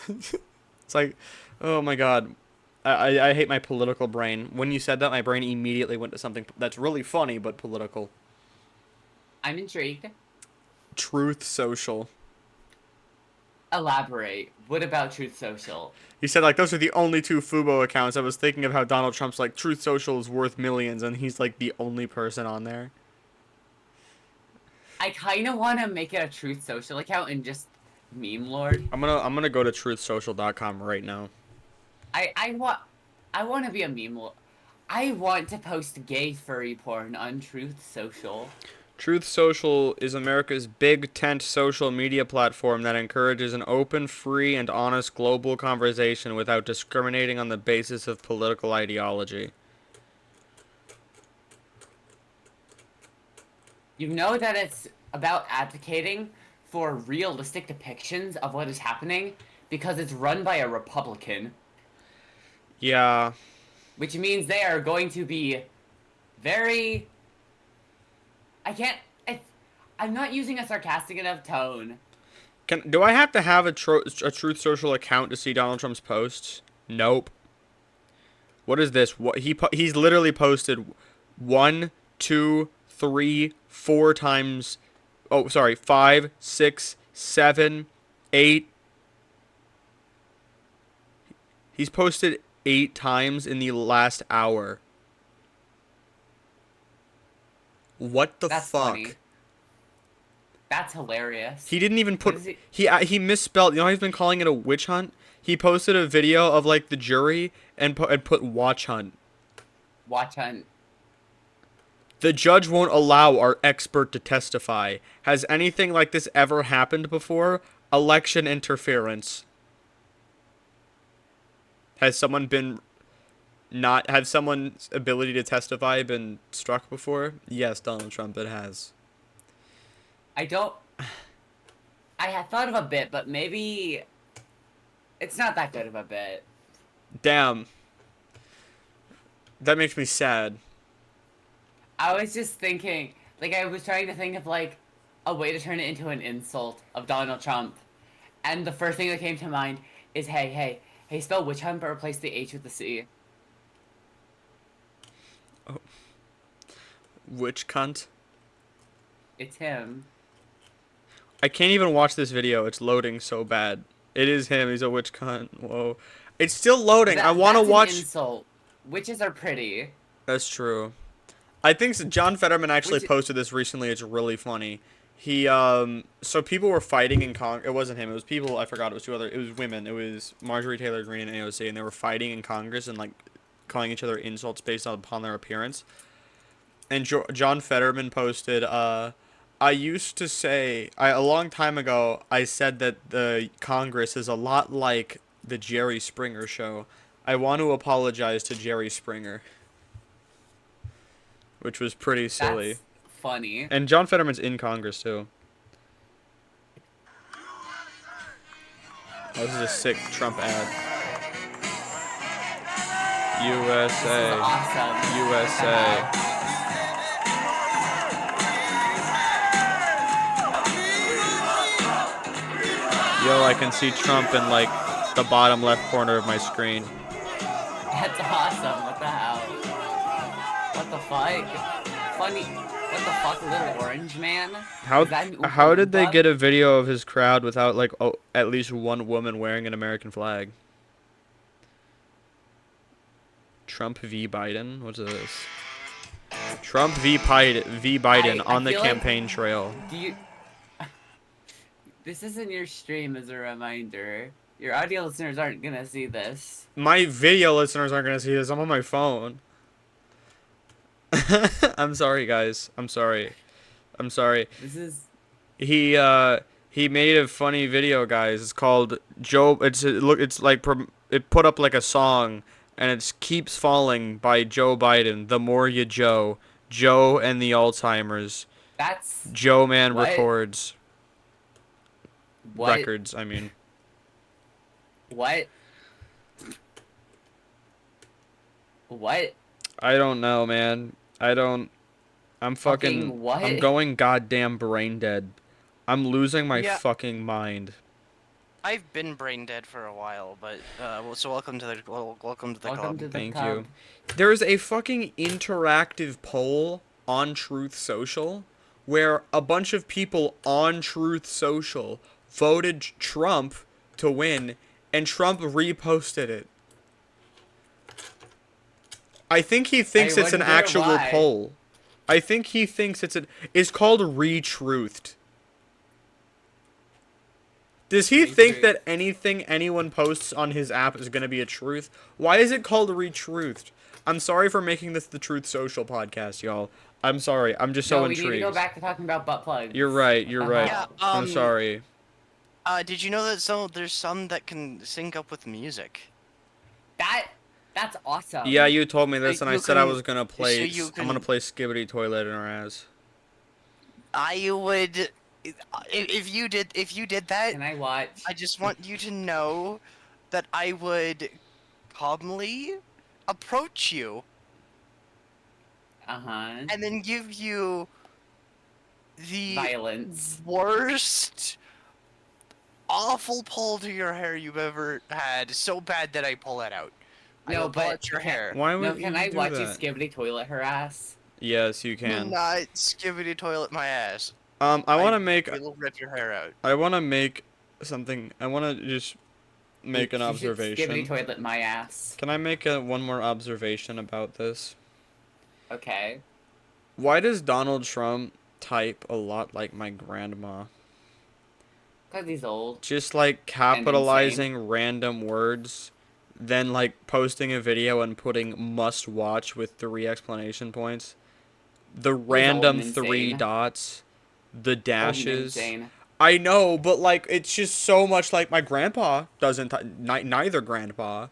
Speaker 2: It's like, oh my god. I hate my political brain. When you said that, my brain immediately went to something that's really funny, but political.
Speaker 1: I'm intrigued.
Speaker 2: Truth Social.
Speaker 1: Elaborate. What about Truth Social?
Speaker 2: He said, like, those are the only 2 Fubo accounts. I was thinking of how Donald Trump's like, Truth Social is worth millions, and he's like the only person on there.
Speaker 1: I kind of want to make it a Truth Social account and just meme lord.
Speaker 2: I'm gonna go to truthsocial.com right now.
Speaker 1: I want to be a meme lord. I want to post gay furry porn on Truth Social.
Speaker 2: Truth Social is America's big tent social media platform that encourages an open, free, and honest global conversation without discriminating on the basis of political ideology.
Speaker 1: You know that it's about advocating for realistic depictions of what is happening because it's run by a Republican,
Speaker 2: Yeah.
Speaker 1: which means they are going to be very... I'm not using a sarcastic enough tone.
Speaker 2: Do I have to have a Truth Social account to see Donald Trump's posts? Nope. What is this? What he's literally posted 1, 2, 3, 4 times. Oh, sorry, 5, 6, 7, 8. He's posted 8 times in the last hour. What the
Speaker 1: That's
Speaker 2: fuck?
Speaker 1: funny. That's hilarious.
Speaker 2: He didn't even
Speaker 1: What
Speaker 2: put.
Speaker 1: is
Speaker 2: He misspelled. You know how he's been calling it a witch hunt? He posted a video of like the jury and put watch hunt.
Speaker 1: Watch hunt.
Speaker 2: The judge won't allow our expert to testify. Has anything like this ever happened before? Election interference. Has someone been not have someone's ability to testify been struck before? Yes, Donald Trump, it has.
Speaker 1: I don't. I had thought of a bit, but maybe it's not that good of a bit.
Speaker 2: Damn. That makes me sad.
Speaker 1: I was just thinking, like, I was trying to think of, like, a way to turn it into an insult of Donald Trump. And the first thing that came to mind is, hey, spell witch hunt, but replace the H with the C.
Speaker 2: Oh. Witch cunt.
Speaker 1: It's him.
Speaker 2: I can't even watch this video. It's loading so bad. It is him. He's a witch cunt. Whoa. It's still loading. I want to
Speaker 1: That's
Speaker 2: watch.
Speaker 1: An insult. Witches are pretty.
Speaker 2: That's true. I think John Fetterman actually
Speaker 1: Which-
Speaker 2: posted this recently. It's really funny. He so people were fighting in Congress. It wasn't him. It was people. I forgot. It was 2 other. It was women. It was Marjorie Taylor Greene and AOC, and they were fighting in Congress and like calling each other insults based upon their appearance. And John Fetterman posted, I used to say, a long time ago, I said that the Congress is a lot like the Jerry Springer show. I want to apologize to Jerry Springer. Which was pretty silly.
Speaker 1: That's funny.
Speaker 2: And John Fetterman's in Congress, too. Oh, this is a sick Trump ad.
Speaker 1: This is
Speaker 2: USA.
Speaker 1: awesome.
Speaker 2: USA. Yo, I can see Trump in, like, the bottom left corner of my screen.
Speaker 1: That's awesome. What the hell? What the fuck? Funny. What the fuck, little orange man?
Speaker 2: How
Speaker 1: Is that an
Speaker 2: how did they
Speaker 1: Oompa?
Speaker 2: get a video of his crowd without, like, at least one woman wearing an American flag? Trump v. Biden? What's this? Trump v. Biden
Speaker 1: I
Speaker 2: on the
Speaker 1: feel like-
Speaker 2: campaign trail.
Speaker 1: Do you... This isn't your stream as a reminder. Your audio listeners aren't gonna see this.
Speaker 2: My video listeners aren't gonna see this. I'm on my phone. I'm sorry, guys. I'm sorry.
Speaker 1: This is...
Speaker 2: He made a funny video, guys. It's called Joe. It's like it put up like a song, and it keeps falling by Joe Biden. The more you Joe and the Alzheimer's.
Speaker 1: That's...
Speaker 2: Joe Man
Speaker 1: What?
Speaker 2: records.
Speaker 1: What?
Speaker 2: Records, I mean.
Speaker 1: What? What?
Speaker 2: I don't know, man. I'm fucking
Speaker 1: what?
Speaker 2: I'm going goddamn brain dead. I'm losing my
Speaker 3: Yeah.
Speaker 2: fucking mind.
Speaker 3: I've been brain dead for a while, but so welcome to the
Speaker 1: Welcome
Speaker 3: club.
Speaker 1: to the
Speaker 2: Thank
Speaker 1: club.
Speaker 2: you. There's a fucking interactive poll on Truth Social where a bunch of people on Truth Social voted Trump to win, and Trump reposted it. I think he thinks it's an
Speaker 1: wonder
Speaker 2: actual
Speaker 1: why.
Speaker 2: poll. I think he thinks it's called Retruthed. Does he think
Speaker 1: Retruth.
Speaker 2: that anything anyone posts on his app is going to be a truth? Why is it called Retruthed? I'm sorry for making this the Truth Social podcast, y'all. I'm sorry. I'm just so
Speaker 1: No, we
Speaker 2: intrigued.
Speaker 1: need to go back to talking about butt plugs.
Speaker 2: You're right. You're
Speaker 1: What the
Speaker 2: right.
Speaker 1: hell?
Speaker 3: Yeah,
Speaker 2: I'm sorry.
Speaker 3: Did you know that there's some that can sync up with music?
Speaker 1: That's awesome.
Speaker 2: Yeah, you told me this, and I
Speaker 3: you
Speaker 2: said I
Speaker 3: can-
Speaker 2: was gonna play.
Speaker 3: so you
Speaker 2: I'm gonna
Speaker 3: can-
Speaker 2: play Skibbity Toilet in our ass.
Speaker 3: I would, if you did that,
Speaker 1: Can I watch?
Speaker 3: I just want you to know that I would calmly approach you
Speaker 1: Uh-huh.
Speaker 3: and then give you the
Speaker 1: Violence.
Speaker 3: worst awful pull to your hair you've ever had. So bad that I pull it out. I
Speaker 1: No,
Speaker 3: will pull
Speaker 1: but
Speaker 3: out your
Speaker 1: can,
Speaker 3: hair.
Speaker 2: Why
Speaker 1: no,
Speaker 2: would
Speaker 1: can
Speaker 2: you
Speaker 1: I
Speaker 2: do
Speaker 1: watch you
Speaker 2: that?
Speaker 1: skibbity toilet her ass?
Speaker 2: Yes, you
Speaker 3: Do
Speaker 2: can.
Speaker 3: not skibbity toilet my ass.
Speaker 2: I want to make.
Speaker 3: It'll rip your hair out.
Speaker 2: I want to make something. I want to just make an
Speaker 1: You should skibbity
Speaker 2: observation.
Speaker 1: toilet my ass.
Speaker 2: Can I make one more observation about this?
Speaker 1: Okay.
Speaker 2: Why does Donald Trump type a lot like my grandma?
Speaker 1: Because he's old.
Speaker 2: Just like
Speaker 1: insane.
Speaker 2: capitalizing random words, then like posting a video and putting must watch with 3 exclamation points. The
Speaker 1: old
Speaker 2: random
Speaker 1: and
Speaker 2: 3
Speaker 1: insane.
Speaker 2: dots, the
Speaker 1: Old and
Speaker 2: dashes.
Speaker 1: insane.
Speaker 2: I know, but like it's just so much like my grandpa doesn't. Neither grandpa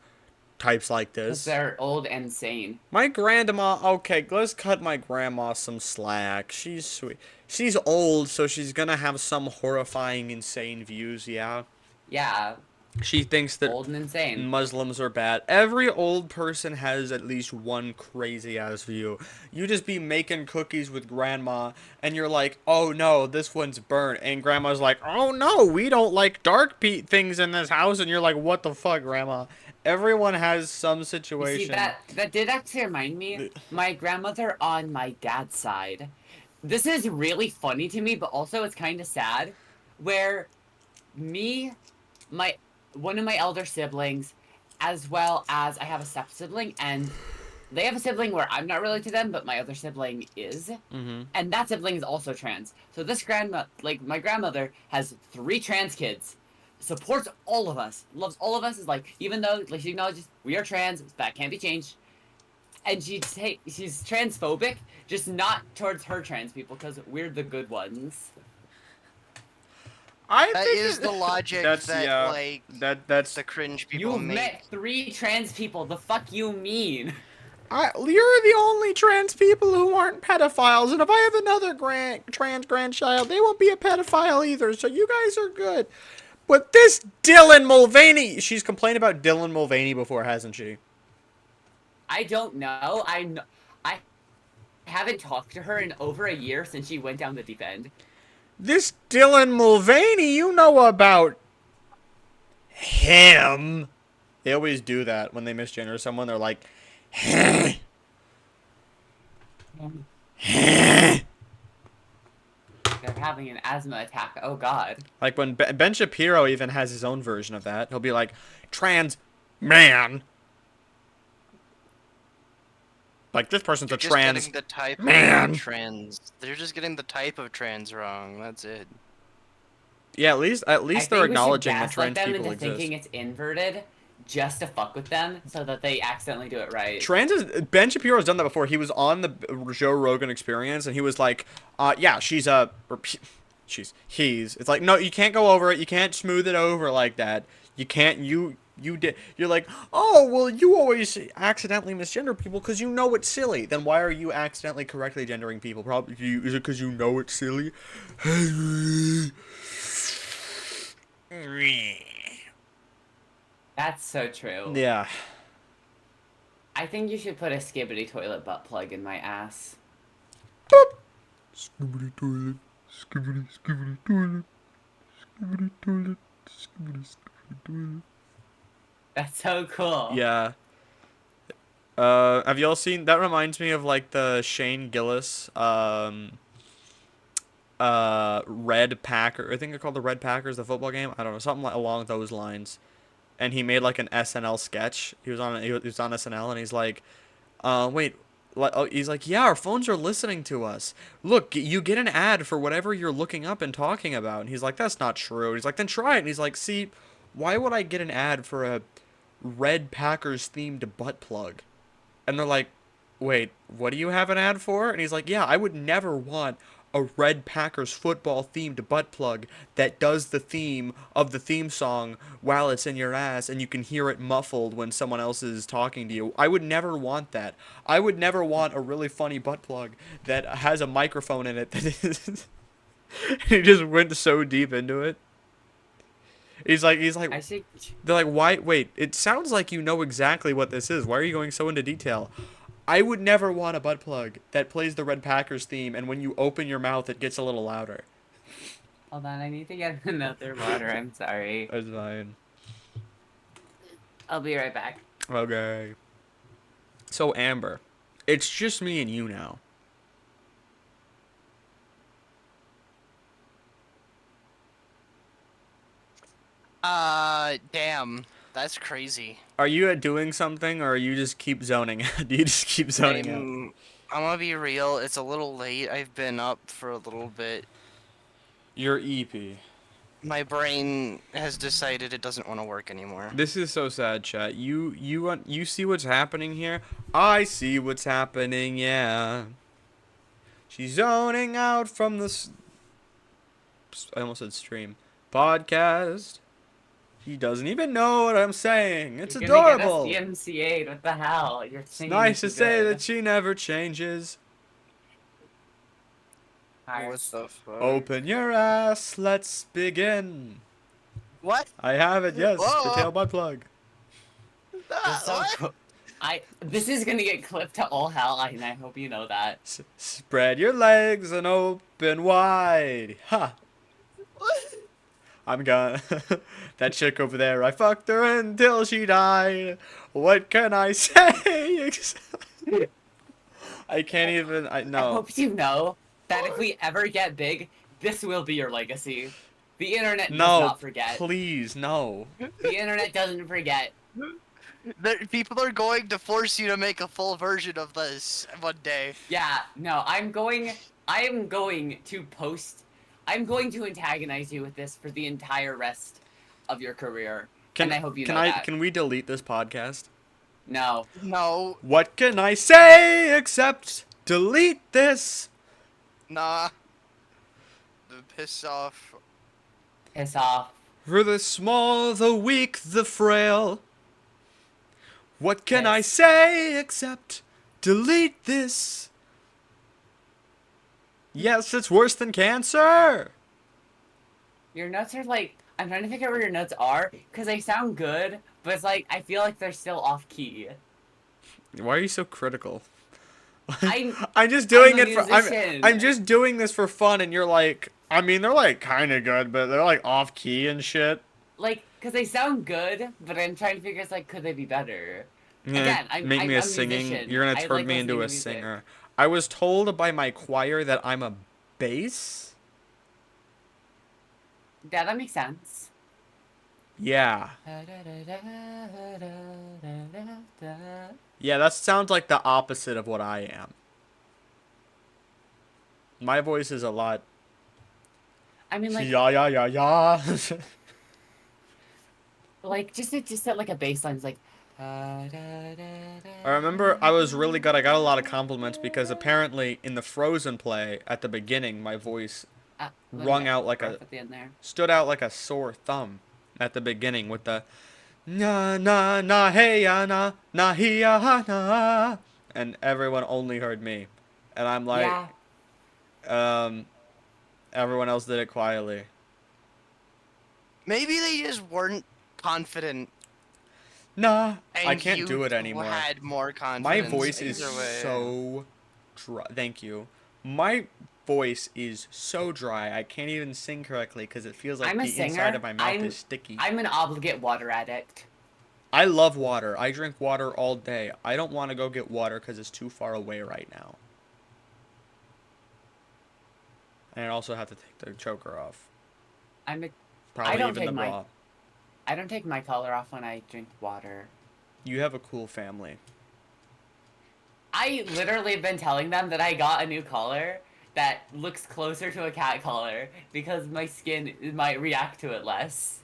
Speaker 2: types like
Speaker 1: Because
Speaker 2: this.
Speaker 1: they're old and insane.
Speaker 2: My grandma, okay, let's cut my grandma some slack. She's sweet. She's old, so she's gonna have some horrifying, insane views, yeah.
Speaker 1: Yeah.
Speaker 2: She thinks that
Speaker 1: Old and insane.
Speaker 2: Muslims are bad. Every old person has at least one crazy ass view. You just be making cookies with grandma, and you're like, oh no, this one's burnt. And grandma's like, oh no, we don't like dark things in this house. And you're like, what the fuck, grandma? Everyone has some
Speaker 1: You
Speaker 2: situation.
Speaker 1: see, that did actually remind me. My grandmother on my dad's side. This is really funny to me, but also it's kind of sad. Where me, one of my elder siblings, as well as I have a step sibling, and they have a sibling where I'm not related to them, but my other sibling is,
Speaker 2: Mm-hmm.
Speaker 1: and that sibling is also trans. So this my grandmother has 3 trans kids, supports all of us, loves all of us. Is like, even though like she acknowledges we are trans, that can't be changed, and she's transphobic, just not towards her trans people because we're the good ones.
Speaker 2: I
Speaker 3: That
Speaker 2: think
Speaker 3: is the logic
Speaker 2: that's
Speaker 3: that
Speaker 2: yeah.
Speaker 3: like
Speaker 2: That's
Speaker 3: the cringe people
Speaker 1: You've
Speaker 3: make.
Speaker 1: met 3 trans people. The fuck you mean?
Speaker 2: you're the only trans people who aren't pedophiles, and if I have another trans grandchild, they won't be a pedophile either. So you guys are good. But this Dylan Mulvaney, she's complained about Dylan Mulvaney before, hasn't she?
Speaker 1: I don't know. I haven't talked to her in over a year since she went down the deep end.
Speaker 2: This Dylan Mulvaney, you know about him. They always do that when they misgender someone. They're like,
Speaker 1: They're having an asthma attack. Oh god.
Speaker 2: like when Ben Shapiro even has his own version of that. He'll be like, trans man. Like, this person's
Speaker 3: They're
Speaker 2: a
Speaker 3: just
Speaker 2: trans
Speaker 3: getting the type
Speaker 2: man.
Speaker 3: of trans. They're just getting the type of trans wrong. That's it.
Speaker 2: Yeah, at least
Speaker 1: I
Speaker 2: they're
Speaker 1: think we should
Speaker 2: acknowledging that
Speaker 1: gaslight
Speaker 2: trans
Speaker 1: them
Speaker 2: people
Speaker 1: into
Speaker 2: exist.
Speaker 1: thinking it's inverted just to fuck with them so that they accidentally do it right.
Speaker 2: Ben Shapiro's done that before. He was on the Joe Rogan Experience, and he was like, yeah, he's. It's like, no, you can't go over it. You can't smooth it over like that. You can't. You did. You're like, oh, well, you always accidentally misgender people because you know it's silly. Then why are you accidentally correctly gendering people? Probably is it because you know it's silly?
Speaker 1: That's so true.
Speaker 2: Yeah.
Speaker 1: I think you should put a skibbity toilet butt plug in my ass.
Speaker 2: Skibbity toilet, skibbity skibbity toilet, skibbity toilet, skibbity skibbity toilet.
Speaker 1: That's so cool.
Speaker 2: Yeah. Have y'all seen? That reminds me of like the Shane Gillis, Red Packer. I think they're called the Red Packers, the football game. I don't know, something like along those lines. And he made like an SNL sketch. He was on SNL, and he's like, wait. He's like, yeah, our phones are listening to us. Look, you get an ad for whatever you're looking up and talking about. And he's like, that's not true. He's like, then try it. And he's like, see, why would I get an ad for a Red Packers themed butt plug? And they're like, wait, what do you have an ad for? And he's like, yeah, I would never want a Red Packers football themed butt plug that does the theme of the theme song while it's in your ass and you can hear it muffled when someone else is talking to you. I would never want that. I would never want a really funny butt plug that has a microphone in it that is... He just went so deep into it. He's like,
Speaker 1: I think
Speaker 2: they're like, why? Wait, it sounds like you know exactly what this is. Why are you going so into detail? I would never want a butt plug that plays the Red Packers theme, and when you open your mouth, it gets a little louder.
Speaker 1: Hold on, I need to get another water. I'm sorry.
Speaker 2: That's fine.
Speaker 1: I'll be right back.
Speaker 2: Okay. So, Amber, it's just me and you now.
Speaker 3: Damn. That's crazy.
Speaker 2: Are you doing something, or you just keep zoning out? Do you just keep zoning out?
Speaker 3: I'm gonna be real, it's a little late. I've been up for a little bit.
Speaker 2: You're EP.
Speaker 3: My brain has decided it doesn't want to work anymore.
Speaker 2: This is so sad, chat. You see what's happening here? I see what's happening, yeah. She's zoning out from I almost said stream. Podcast. He doesn't even know what I'm saying. It's
Speaker 1: You're gonna
Speaker 2: adorable.
Speaker 1: get us DMCA'd. What the hell? You're
Speaker 2: It's
Speaker 1: singing.
Speaker 2: nice to
Speaker 1: too
Speaker 2: say
Speaker 1: good.
Speaker 2: that she never changes.
Speaker 1: Alright.
Speaker 3: What the fuck?
Speaker 2: Open your ass, let's begin.
Speaker 3: What?
Speaker 2: I have it, yes.
Speaker 3: Whoa.
Speaker 2: Curtail my plug.
Speaker 1: That's so
Speaker 3: What?
Speaker 1: cool. This is gonna get clipped to all hell, and I hope you know that.
Speaker 2: Spread your legs and open wide. Ha! I'm gone. That chick over there, I fucked her until she died. What can I say? I can't even.
Speaker 1: I
Speaker 2: No.
Speaker 1: hope you know that if we ever get big, this will be your legacy. The internet does
Speaker 2: No,
Speaker 1: not forget.
Speaker 2: please, no.
Speaker 1: The internet doesn't forget.
Speaker 3: People are going to force you to make a full version of this one day.
Speaker 1: Yeah, no, I am going to post. I'm going to antagonize you with this for the entire rest of your career. And I hope you know that.
Speaker 2: Can we delete this podcast?
Speaker 1: No.
Speaker 3: No,
Speaker 2: What can I say except delete this?
Speaker 3: nah. Piss off.
Speaker 1: Piss off.
Speaker 2: For the small, the weak, the frail. What can I
Speaker 1: Yes.
Speaker 2: say except delete this? Yes, it's worse than cancer.
Speaker 1: Your notes are like, I'm trying to figure out where your notes are, because they sound good, but it's like, I feel like they're still off key.
Speaker 2: Why are you so critical?
Speaker 1: I'm
Speaker 2: just doing
Speaker 1: I'm a
Speaker 2: it for
Speaker 1: musician.
Speaker 2: I'm just doing this for fun, and you're like, I mean, they're like kind of good, but they're like off key and shit.
Speaker 1: like, because they sound good, but I'm trying to figure, it's like, could they be better?
Speaker 2: Yeah,
Speaker 1: Again, I'm
Speaker 2: make me
Speaker 1: I'm
Speaker 2: a singing.
Speaker 1: musician.
Speaker 2: You're gonna
Speaker 1: I
Speaker 2: turn
Speaker 1: like
Speaker 2: me into
Speaker 1: listening
Speaker 2: a
Speaker 1: to music.
Speaker 2: singer. I was told by my choir that I'm a bass.
Speaker 1: Yeah, that makes sense.
Speaker 2: Yeah. Yeah, that sounds like the opposite of what I am. My voice is a lot.
Speaker 1: I mean, like,
Speaker 2: Yeah.
Speaker 1: just at like a baseline, it's like.
Speaker 2: I remember I was really good. I got a lot of compliments because apparently in the Frozen play at the beginning, my voice rung out like a
Speaker 1: at the end there.
Speaker 2: stood out like a sore thumb at the beginning with the na na na hey ya na na he ya ha na, and everyone only heard me, and I'm like,
Speaker 1: Yeah.
Speaker 2: everyone else did it quietly.
Speaker 3: Maybe they just weren't confident.
Speaker 2: Nah, I
Speaker 3: And
Speaker 2: can't
Speaker 3: you
Speaker 2: do it anymore.
Speaker 3: Had more confidence.
Speaker 2: My voice is
Speaker 3: Either way.
Speaker 2: so dry. Thank you. My voice is so dry. I can't even sing correctly because it feels like
Speaker 1: I'm a
Speaker 2: the inside
Speaker 1: singer.
Speaker 2: of my mouth is sticky.
Speaker 1: I'm an obligate water addict.
Speaker 2: I love water. I drink water all day. I don't want to go get water because it's too far away right now. And I also have to take the choker off. Probably
Speaker 1: don't
Speaker 2: even
Speaker 1: take
Speaker 2: the
Speaker 1: my-
Speaker 2: bra.
Speaker 1: I don't take my collar off when I drink water.
Speaker 2: You have a cool family.
Speaker 1: I literally have been telling them that I got a new collar that looks closer to a cat collar because my skin might react to it less.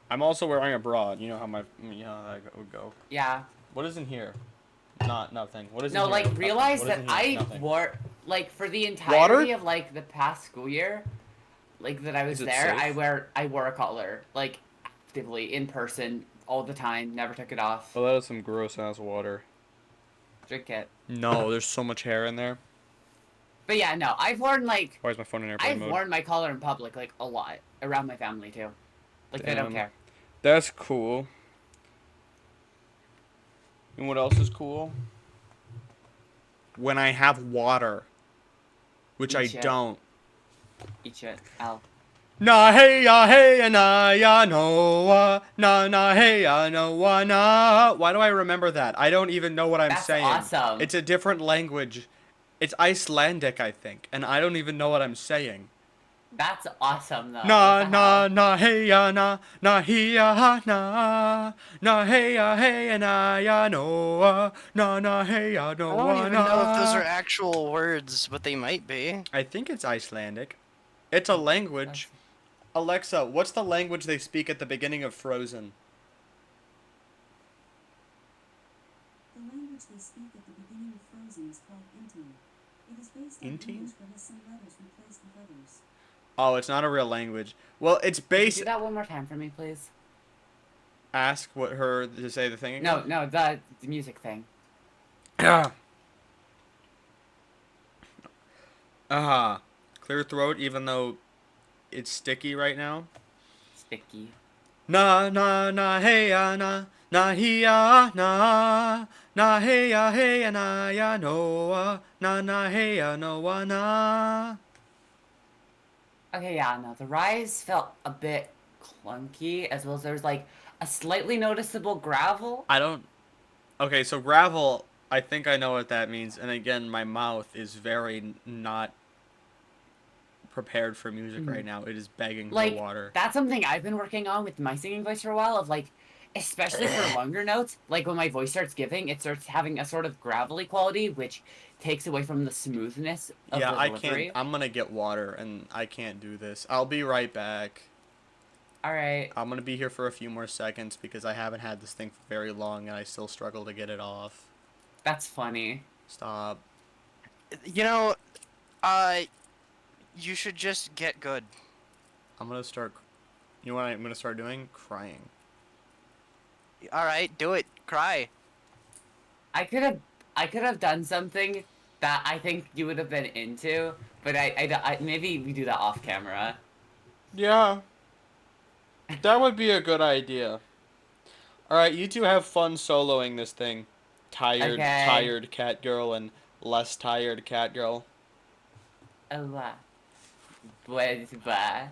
Speaker 2: I'm also wearing a bra. You know how that would go.
Speaker 1: Yeah.
Speaker 2: What is in here? Nothing. What is
Speaker 1: No,
Speaker 2: in here?
Speaker 1: like,
Speaker 2: Nothing.
Speaker 1: realize
Speaker 2: What is
Speaker 1: that
Speaker 2: in here?
Speaker 1: I
Speaker 2: Nothing.
Speaker 1: wore, like, for the entirety of, like, the past school year, like, that I was
Speaker 2: Is it
Speaker 1: there,
Speaker 2: safe?
Speaker 1: I wore a collar, like, actively, in person, all the time, never took it off.
Speaker 2: Oh, that is some gross ass water.
Speaker 1: Drink it.
Speaker 2: No, there's so much hair in there.
Speaker 1: But yeah, no, I've worn, like,
Speaker 2: Why is my phone in airplane
Speaker 1: I've
Speaker 2: mode?
Speaker 1: worn my collar in public, like, a lot. Around my family, too. Like, they don't
Speaker 2: Damn.
Speaker 1: care.
Speaker 2: That's cool. And what else is cool? When I have water. Which I
Speaker 1: Shit.
Speaker 2: don't.
Speaker 1: Eat shit. Al.
Speaker 2: Na hey ya no na hey ya no na. Why do I remember that? I don't even know what I'm
Speaker 1: That's
Speaker 2: saying.
Speaker 1: awesome.
Speaker 2: It's a different language. It's Icelandic, I think, and I don't even know what I'm saying.
Speaker 1: That's awesome though. What
Speaker 2: Na
Speaker 1: the hell?
Speaker 2: na hey ya na he ya na hey ya na ya no na hey ya
Speaker 3: I don't
Speaker 2: no
Speaker 3: even know if those are
Speaker 2: na.
Speaker 3: actual words, but they might be.
Speaker 2: I think it's Icelandic. It's a language.
Speaker 1: That's-
Speaker 2: Alexa, what's the language they speak at the beginning of Frozen?
Speaker 4: The language they speak at the beginning of Frozen is called Inti. It is based on
Speaker 2: Inti?
Speaker 4: English but has some letters replaced with others.
Speaker 2: Oh, it's not a real language. Well, it's
Speaker 1: Could you
Speaker 2: base.
Speaker 1: do that one more time for me, please?
Speaker 2: Ask what her to say the thing
Speaker 1: No,
Speaker 2: again.
Speaker 1: no, the music thing.
Speaker 2: Yeah. Clear throat, even though it's sticky right now.
Speaker 1: Sticky.
Speaker 2: Na hey ya na he ya na hey ya na ya no na hey ya no na.
Speaker 1: Okay, yeah, no, the rise felt a bit clunky, as well as there's like a slightly noticeable gravel.
Speaker 2: I don't. Okay, so gravel. I think I know what that means, and again, my mouth is very not prepared for music right now. It is begging for
Speaker 1: Like,
Speaker 2: water.
Speaker 1: that's something I've been working on with my singing voice for a while, of like, especially for longer notes, like when my voice starts giving, it starts having a sort of gravelly quality, which takes away from the smoothness of
Speaker 2: Yeah,
Speaker 1: the
Speaker 2: I can't.
Speaker 1: delivery.
Speaker 2: I'm gonna get water, and I can't do this. I'll be right back.
Speaker 1: Alright,
Speaker 2: I'm gonna be here for a few more seconds because I haven't had this thing for very long, and I still struggle to get it off.
Speaker 1: that's funny.
Speaker 2: Stop.
Speaker 3: You know, uh, you should just get good.
Speaker 2: I'm gonna start. You know what I'm gonna start doing? Crying.
Speaker 3: Alright, do it. Cry.
Speaker 1: I could have, I could have done something that I think you would have been into, but maybe we do that off camera.
Speaker 2: Yeah, that would be a good idea. All right, you two have fun soloing this thing.
Speaker 1: Okay.
Speaker 2: Tired cat girl and less tired cat girl.
Speaker 1: Allah. Blah.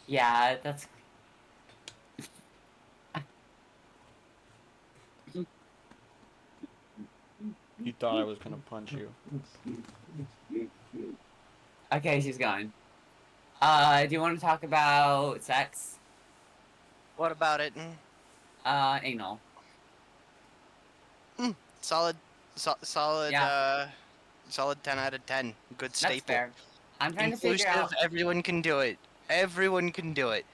Speaker 1: Yeah, that's.
Speaker 2: You thought I was gonna punch you.
Speaker 1: Okay, she's gone. Do you want to talk about sex?
Speaker 3: What about it?
Speaker 1: Anal.
Speaker 3: Solid, solid,
Speaker 1: Yeah,
Speaker 3: solid 10 out of 10. Good
Speaker 1: that's
Speaker 3: staple.
Speaker 1: fair. I'm trying to figure
Speaker 3: Inclusive,
Speaker 1: out.
Speaker 3: everyone can do it. Everyone can do it.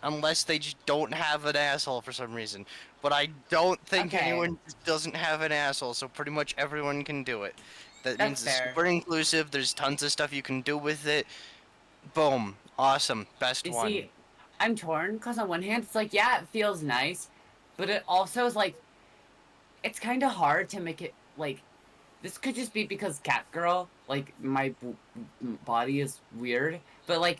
Speaker 3: Unless they just don't have an asshole for some reason. But I don't think
Speaker 1: Okay,
Speaker 3: anyone just doesn't have an asshole, so pretty much everyone can do it. That
Speaker 1: that's
Speaker 3: means it's
Speaker 1: fair.
Speaker 3: super inclusive, there's tons of stuff you can do with it. Boom. Awesome. Best
Speaker 1: You
Speaker 3: one.
Speaker 1: see, I'm torn because on one hand, it's like, yeah, it feels nice, but it also is like, it's kind of hard to make it like. This could just be because cat girl, like my body is weird, but like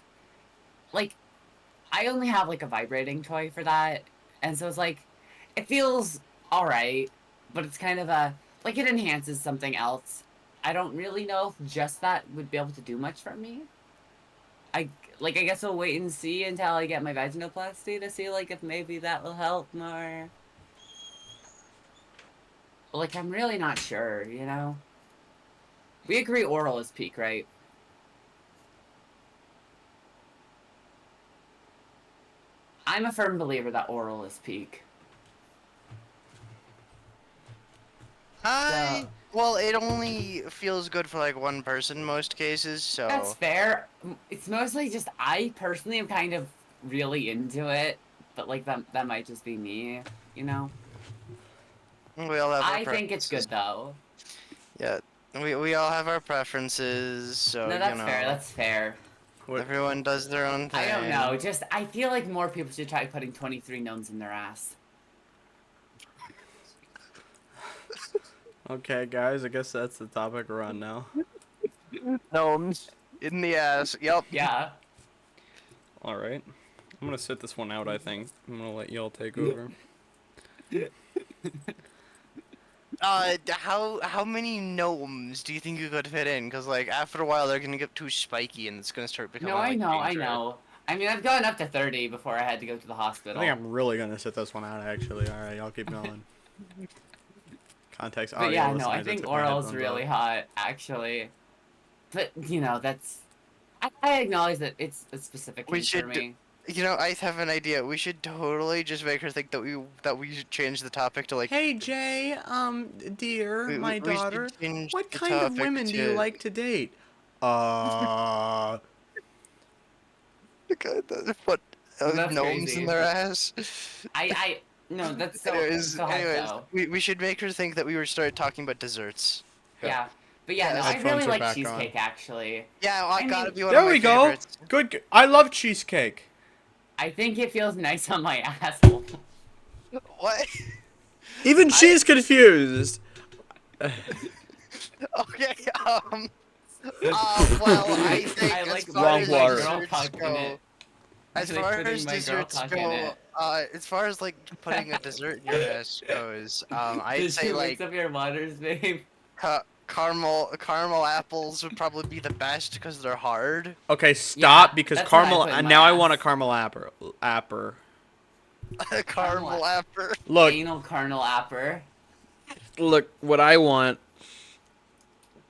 Speaker 1: I only have like a vibrating toy for that, and so it's like it feels all right, but it's kind of a like it enhances something else. I don't really know if just that would be able to do much for me. I like I guess we'll wait and see until I get my vaginoplasty to see like if maybe that will help more. Like I'm really not sure, you know. We agree oral is peak, right? I'm a firm believer that oral is peak.
Speaker 3: I
Speaker 1: So
Speaker 3: well, it only feels good for like one person most cases,
Speaker 1: that's
Speaker 3: so
Speaker 1: fair. It's mostly just I personally am kind of really into it, but like that might just be me, you know.
Speaker 3: we all have our
Speaker 1: I think it's
Speaker 3: preferences.
Speaker 1: good though.
Speaker 3: Yeah, we all have our preferences, so
Speaker 1: No,
Speaker 3: you
Speaker 1: that's fair.
Speaker 3: know,
Speaker 1: That's fair.
Speaker 2: What?
Speaker 3: everyone does their own
Speaker 1: I don't know.
Speaker 3: thing.
Speaker 1: Just I feel like more people should try putting 23 gnomes in their ass.
Speaker 2: Okay, guys. I guess that's the topic we're on now.
Speaker 3: Gnomes in the ass. Yep.
Speaker 1: Yeah.
Speaker 2: All right. I'm gonna sit this one out. I think I'm gonna let y'all take over.
Speaker 3: how many gnomes do you think you could fit in? Because like after a while they're gonna get too spiky and it's gonna start becoming
Speaker 1: No, I
Speaker 3: like
Speaker 1: know, I
Speaker 3: dangerous.
Speaker 1: know. I mean, I've gone up to 30 before I had to go to the
Speaker 2: I
Speaker 1: hospital.
Speaker 2: think I'm really gonna sit this one out. Actually, all right, I'll keep going. Context
Speaker 1: But
Speaker 2: audio
Speaker 1: yeah, no, I
Speaker 2: listeners. I
Speaker 1: think
Speaker 2: took my
Speaker 1: oral's
Speaker 2: headphones
Speaker 1: really
Speaker 2: off.
Speaker 1: hot, actually. But, you know, that's... I acknowledge that it's a specific
Speaker 3: We
Speaker 1: case for
Speaker 3: should,
Speaker 1: me.
Speaker 3: you know, I have an idea. We should totally just make her think that we should change the topic to like.
Speaker 2: Hey Jay, dear, my
Speaker 3: We should
Speaker 2: daughter,
Speaker 3: change
Speaker 2: what
Speaker 3: the
Speaker 2: kind of
Speaker 3: topic
Speaker 2: women do you
Speaker 3: to.
Speaker 2: like to date?
Speaker 3: What
Speaker 1: That's
Speaker 3: gnomes in
Speaker 1: crazy.
Speaker 3: their ass.
Speaker 1: No, that's
Speaker 3: Anyways,
Speaker 1: so hype,
Speaker 3: anyways,
Speaker 1: though.
Speaker 3: we should make her think that we were started talking about desserts.
Speaker 1: Yeah. But yeah, no,
Speaker 3: Yes.
Speaker 1: I
Speaker 2: Headphones
Speaker 1: really
Speaker 2: are
Speaker 1: like
Speaker 2: back
Speaker 1: cheesecake, actually.
Speaker 3: Yeah, well,
Speaker 1: I
Speaker 3: I gotta
Speaker 1: mean,
Speaker 3: be one of
Speaker 2: There
Speaker 3: my
Speaker 2: we go.
Speaker 3: favorites.
Speaker 2: Good. I love cheesecake.
Speaker 1: I think it feels nice on my asshole.
Speaker 3: What?
Speaker 2: Even she's confused.
Speaker 3: Okay. Well, I think
Speaker 1: I
Speaker 3: as
Speaker 1: like
Speaker 3: far
Speaker 2: Wrong
Speaker 3: as
Speaker 1: putting my
Speaker 2: water.
Speaker 1: girl
Speaker 3: desserts
Speaker 1: cock in
Speaker 3: go,
Speaker 1: it. I
Speaker 3: as
Speaker 1: like
Speaker 3: far
Speaker 1: putting
Speaker 3: as
Speaker 1: my girl
Speaker 3: desserts
Speaker 1: cock in
Speaker 3: go,
Speaker 1: it.
Speaker 3: as far as like putting a dessert in your ass goes, I'd
Speaker 1: Did
Speaker 3: say
Speaker 1: you
Speaker 3: like
Speaker 1: mix up your waters, babe?
Speaker 3: caramel apples would probably be the best because they're hard.
Speaker 2: Okay, stop
Speaker 1: Yeah,
Speaker 2: because
Speaker 1: that's what I
Speaker 2: caramel.
Speaker 1: put in my
Speaker 2: Now I want a
Speaker 1: ass.
Speaker 2: caramel apper.
Speaker 3: Caramel apple.
Speaker 2: Look,
Speaker 1: Anal kernel apper.
Speaker 2: look. What I want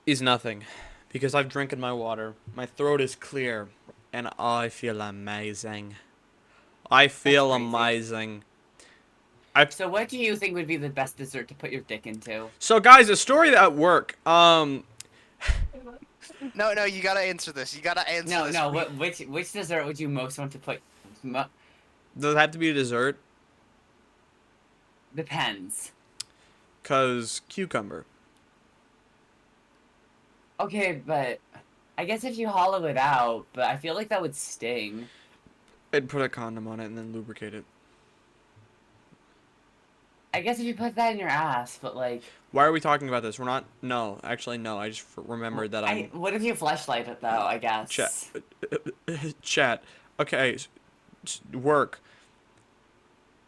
Speaker 2: is nothing, because I've drinking my water. My throat is clear, and I feel amazing. I feel
Speaker 1: crazy.
Speaker 2: amazing.
Speaker 1: So what do you think would be the best dessert to put your dick into?
Speaker 2: So guys, a story at work.
Speaker 3: No, you gotta answer this. You gotta answer
Speaker 1: No,
Speaker 3: this.
Speaker 1: no. Which dessert would you most want to put?
Speaker 2: Does it have to be a dessert?
Speaker 1: Depends.
Speaker 2: 'Cause cucumber.
Speaker 1: Okay, but I guess if you hollow it out, but I feel like that would sting.
Speaker 2: I'd put a condom on it and then lubricate it.
Speaker 1: I guess if you put that in your ass, but like.
Speaker 2: Why are we talking about this? We're not. No, actually, no. I just remembered that I'm.
Speaker 1: What if you fleshlight it though? I guess.
Speaker 2: Chat. Chat. Okay. Work.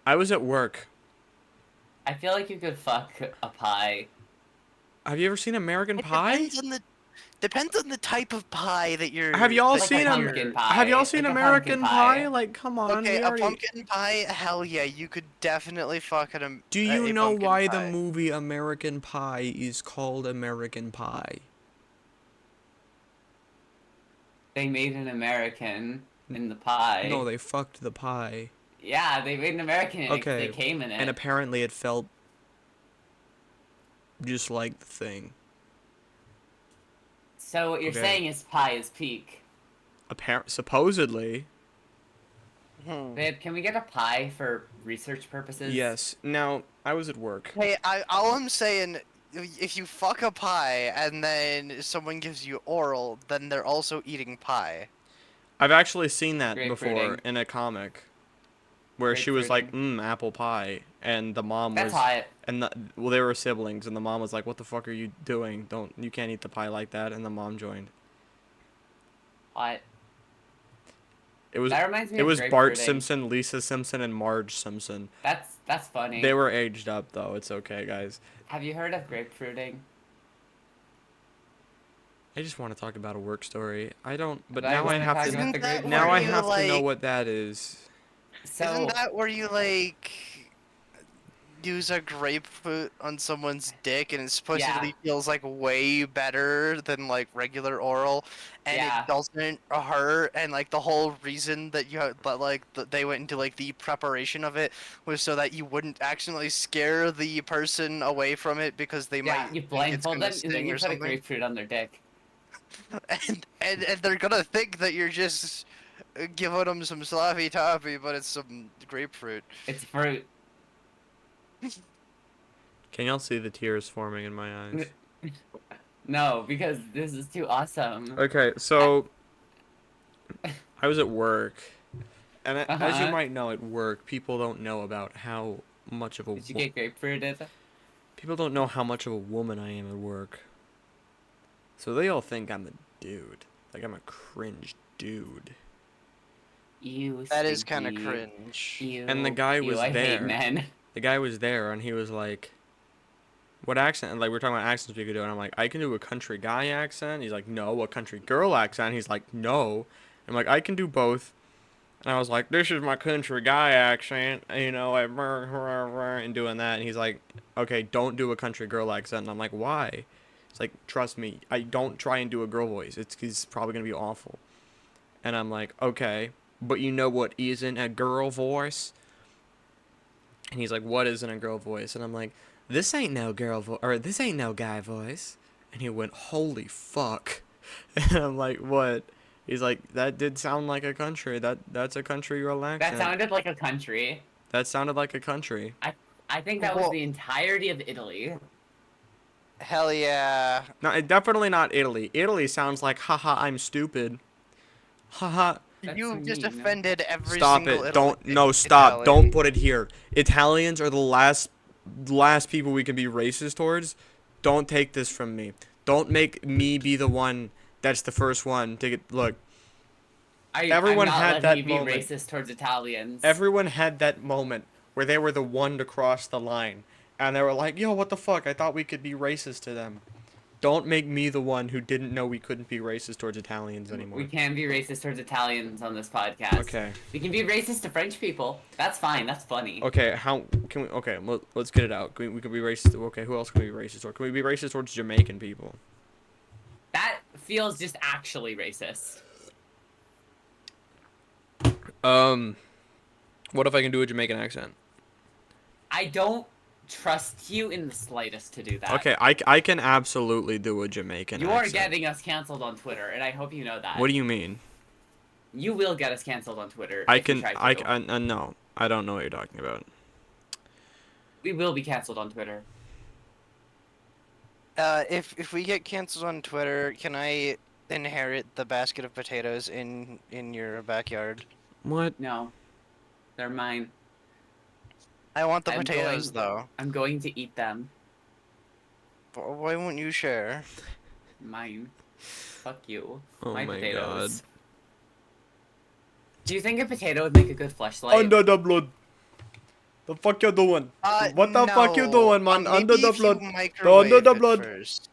Speaker 2: I was at work.
Speaker 1: I feel like you could fuck a pie.
Speaker 2: Have you ever seen American Pie?
Speaker 3: Depends on the type of pie that you're.
Speaker 2: Have y'all
Speaker 1: Like a
Speaker 2: seen
Speaker 1: pumpkin pie.
Speaker 2: Have y'all seen
Speaker 1: Like a
Speaker 2: American
Speaker 1: pumpkin
Speaker 2: Pie?
Speaker 1: pie.
Speaker 2: Like, come on.
Speaker 3: Okay,
Speaker 2: we
Speaker 3: a
Speaker 2: already...
Speaker 3: pumpkin pie. Hell yeah, you could definitely fuck at a.
Speaker 2: Do you
Speaker 3: a
Speaker 2: know
Speaker 3: pumpkin
Speaker 2: why
Speaker 3: pie.
Speaker 2: the movie American Pie is called American Pie?
Speaker 1: They made an American in the pie.
Speaker 2: No, they fucked the pie.
Speaker 1: Yeah, they made an American in it 'cause
Speaker 2: Okay,
Speaker 1: they came in it.
Speaker 2: and apparently it felt just like the thing.
Speaker 1: So what you're
Speaker 2: Okay.
Speaker 1: saying is pie is peak.
Speaker 2: Supposedly.
Speaker 1: Babe, can we get a pie for research purposes?
Speaker 2: Yes. Now, I was at work.
Speaker 3: Hey, all I'm saying, if you fuck a pie and then someone gives you oral, then they're also eating pie.
Speaker 2: I've actually seen that before
Speaker 1: Grapefruiting.
Speaker 2: in a comic, where she was like,
Speaker 1: Grapefruiting.
Speaker 2: apple pie," and the mom
Speaker 1: That's
Speaker 2: was,
Speaker 1: hot.
Speaker 2: and well, they were siblings, and the mom was like, "What the fuck are you doing? You can't eat the pie like that," and the mom joined.
Speaker 1: Hot.
Speaker 2: It was
Speaker 1: That reminds me
Speaker 2: It
Speaker 1: of
Speaker 2: was Bart
Speaker 1: grapefruiting.
Speaker 2: Simpson, Lisa Simpson, and Marge Simpson.
Speaker 1: That's funny.
Speaker 2: They were aged up though. It's okay, guys.
Speaker 1: Have you heard of grapefruiting?
Speaker 2: I just want to talk about a work story. I don't, but
Speaker 1: I
Speaker 2: now I
Speaker 1: wanna
Speaker 2: have
Speaker 1: talk
Speaker 2: to.
Speaker 1: about the
Speaker 3: Isn't that
Speaker 2: Now
Speaker 3: where
Speaker 2: I
Speaker 3: you,
Speaker 2: have to know
Speaker 3: like-
Speaker 2: what that is.
Speaker 1: So
Speaker 3: Isn't that where you like use a grapefruit on someone's dick and it supposedly feels like way better than like regular oral, and
Speaker 1: Yeah.
Speaker 3: it doesn't hurt, and like the whole reason that they went into like the preparation of it was so that you wouldn't accidentally scare the person away from it because they
Speaker 1: yeah,
Speaker 3: might
Speaker 1: you
Speaker 3: think it's
Speaker 1: blindfold
Speaker 3: gonna
Speaker 1: them and then
Speaker 3: sting
Speaker 1: you
Speaker 3: or
Speaker 1: put a
Speaker 3: something,
Speaker 1: grapefruit on their dick.
Speaker 3: and they're gonna think that you're just giving them some sloppy toppy, but it's some grapefruit.
Speaker 1: It's fruit.
Speaker 2: Can y'all see the tears forming in my eyes?
Speaker 1: No, because this is too awesome.
Speaker 2: Okay, so I was at work, and as you
Speaker 1: Uh-huh.
Speaker 2: might know, at work, people don't know about how much of a
Speaker 1: Did you get grapefruited?
Speaker 2: people don't know how much of a woman I am at work. So they all think I'm a dude, like I'm a cringe dude.
Speaker 1: You.
Speaker 3: That is kind of
Speaker 1: stinky.
Speaker 3: cringe.
Speaker 1: Ew.
Speaker 2: And the guy
Speaker 1: Ew,
Speaker 2: was
Speaker 1: I hate
Speaker 2: there.
Speaker 1: men.
Speaker 2: The guy was there, and he was like, what accent? Like, we're talking about accents we could do, and I'm like, I can do a country guy accent. He's like, no. A country girl accent? He's like, no. I'm like, I can do both. And I was like, this is my country guy accent, you know, like, and doing that. And he's like, okay, don't do a country girl accent. And I'm like, why? It's like, trust me, I don't try and do a girl voice. It's probably going to be awful. And I'm like, okay, but you know what isn't a girl voice? And he's like, what isn't a girl voice? And I'm like, this ain't no girl voice, or this ain't no guy voice. And he went, holy fuck. And I'm like, what? He's like, that did sound like a country. That's a country girl accent.
Speaker 1: That sounded like a country.
Speaker 2: That sounded like a country.
Speaker 1: I think that was
Speaker 3: Well-
Speaker 1: the entirety of Italy.
Speaker 3: Hell yeah.
Speaker 2: No, definitely not Italy. Italy sounds like, haha, I'm stupid. Haha.
Speaker 1: That's
Speaker 3: You just
Speaker 1: mean.
Speaker 3: offended every
Speaker 2: Stop
Speaker 3: single
Speaker 2: it. Don't,
Speaker 3: Italy-
Speaker 2: no, stop.
Speaker 3: Italian.
Speaker 2: Don't put it here. Italians are the last people we can be racist towards. Don't take this from me. Don't make me be the one that's the first one to get, look. Everyone
Speaker 1: I'm not
Speaker 2: had
Speaker 1: letting
Speaker 2: that
Speaker 1: you be
Speaker 2: moment.
Speaker 1: racist towards Italians.
Speaker 2: Everyone had that moment where they were the one to cross the line. And they were like, yo, what the fuck? I thought we could be racist to them. Don't make me the one who didn't know we couldn't be racist towards Italians anymore.
Speaker 1: We can be racist towards Italians on this podcast.
Speaker 2: Okay.
Speaker 1: We can be racist to French people. That's fine. That's funny.
Speaker 2: Okay, how can we... Okay, let's get it out. We could be racist... Okay, who else can we be racist towards? Can we be racist towards Jamaican people?
Speaker 1: That feels just actually racist.
Speaker 2: What if I can do a Jamaican accent?
Speaker 1: I don't trust you in the slightest to do that.
Speaker 2: Okay, I can absolutely do a Jamaican
Speaker 1: You
Speaker 2: accent.
Speaker 1: are getting us canceled on Twitter, and I hope you know that.
Speaker 2: What do you mean?
Speaker 1: You will get us canceled on Twitter.
Speaker 2: I
Speaker 1: if you
Speaker 2: can...
Speaker 1: try to.
Speaker 2: No. I don't know what you're talking about.
Speaker 1: We will be canceled on Twitter.
Speaker 3: If we get canceled on Twitter, can I inherit the basket of potatoes in your backyard?
Speaker 2: What?
Speaker 1: No. They're mine.
Speaker 3: I want the
Speaker 1: I'm
Speaker 3: potatoes
Speaker 1: going-
Speaker 3: though.
Speaker 1: I'm going to eat them.
Speaker 3: Why won't you share?
Speaker 1: Mine. Fuck you.
Speaker 2: Oh my
Speaker 1: potatoes. Do you think a potato would make a good fleshlight?
Speaker 2: Under the blood. The fuck you doing? What the fuck you doing, man? Under the blood. Under the blood.
Speaker 3: First.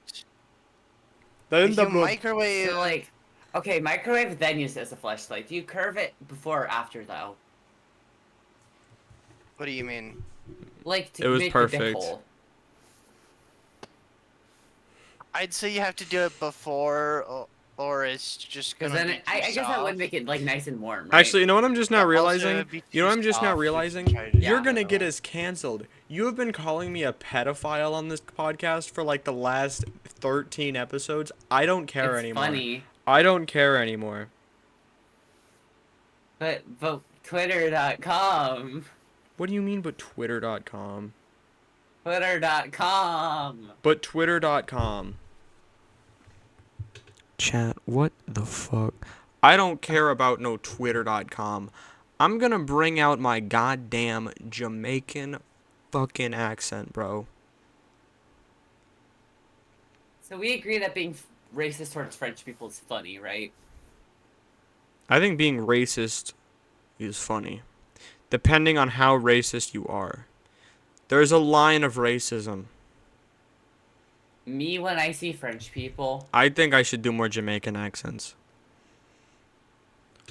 Speaker 2: Down
Speaker 3: If
Speaker 2: the
Speaker 3: you
Speaker 2: blood.
Speaker 3: microwave,
Speaker 1: So, like, okay, microwave then use it as a fleshlight. Do you curve it before or after, though?
Speaker 3: what do you mean?
Speaker 1: Like, to
Speaker 2: It was
Speaker 1: make the dick
Speaker 2: perfect.
Speaker 1: hole.
Speaker 3: I'd say you have to do it before, or it's just
Speaker 1: Because
Speaker 3: gonna
Speaker 1: then
Speaker 3: be
Speaker 1: I guess that would
Speaker 3: soft.
Speaker 1: make it, like, nice and warm, right?
Speaker 2: Actually, you know what I'm just now
Speaker 3: Yeah, also,
Speaker 2: realizing?
Speaker 3: it'd be
Speaker 2: You know what
Speaker 3: too
Speaker 2: I'm just now
Speaker 3: soft if you
Speaker 2: realizing?
Speaker 3: try to
Speaker 2: You're
Speaker 1: Yeah.
Speaker 2: gonna get us canceled. You have been calling me a pedophile on this podcast for like the last 13 episodes. I don't care
Speaker 1: it's
Speaker 2: anymore.
Speaker 1: funny.
Speaker 2: I don't care anymore.
Speaker 1: But Twitter.com.
Speaker 2: What do you mean but Twitter.com?
Speaker 1: Twitter.com.
Speaker 2: But Twitter.com. Chat, what the fuck? I don't care about no Twitter.com. I'm gonna bring out my goddamn Jamaican fucking accent, bro.
Speaker 1: So we agree that being racist towards French people is funny, right?
Speaker 2: I think being racist is funny. Depending on how racist you are. There's a line of racism.
Speaker 1: Me, when I see French people,
Speaker 2: I think I should do more Jamaican accents.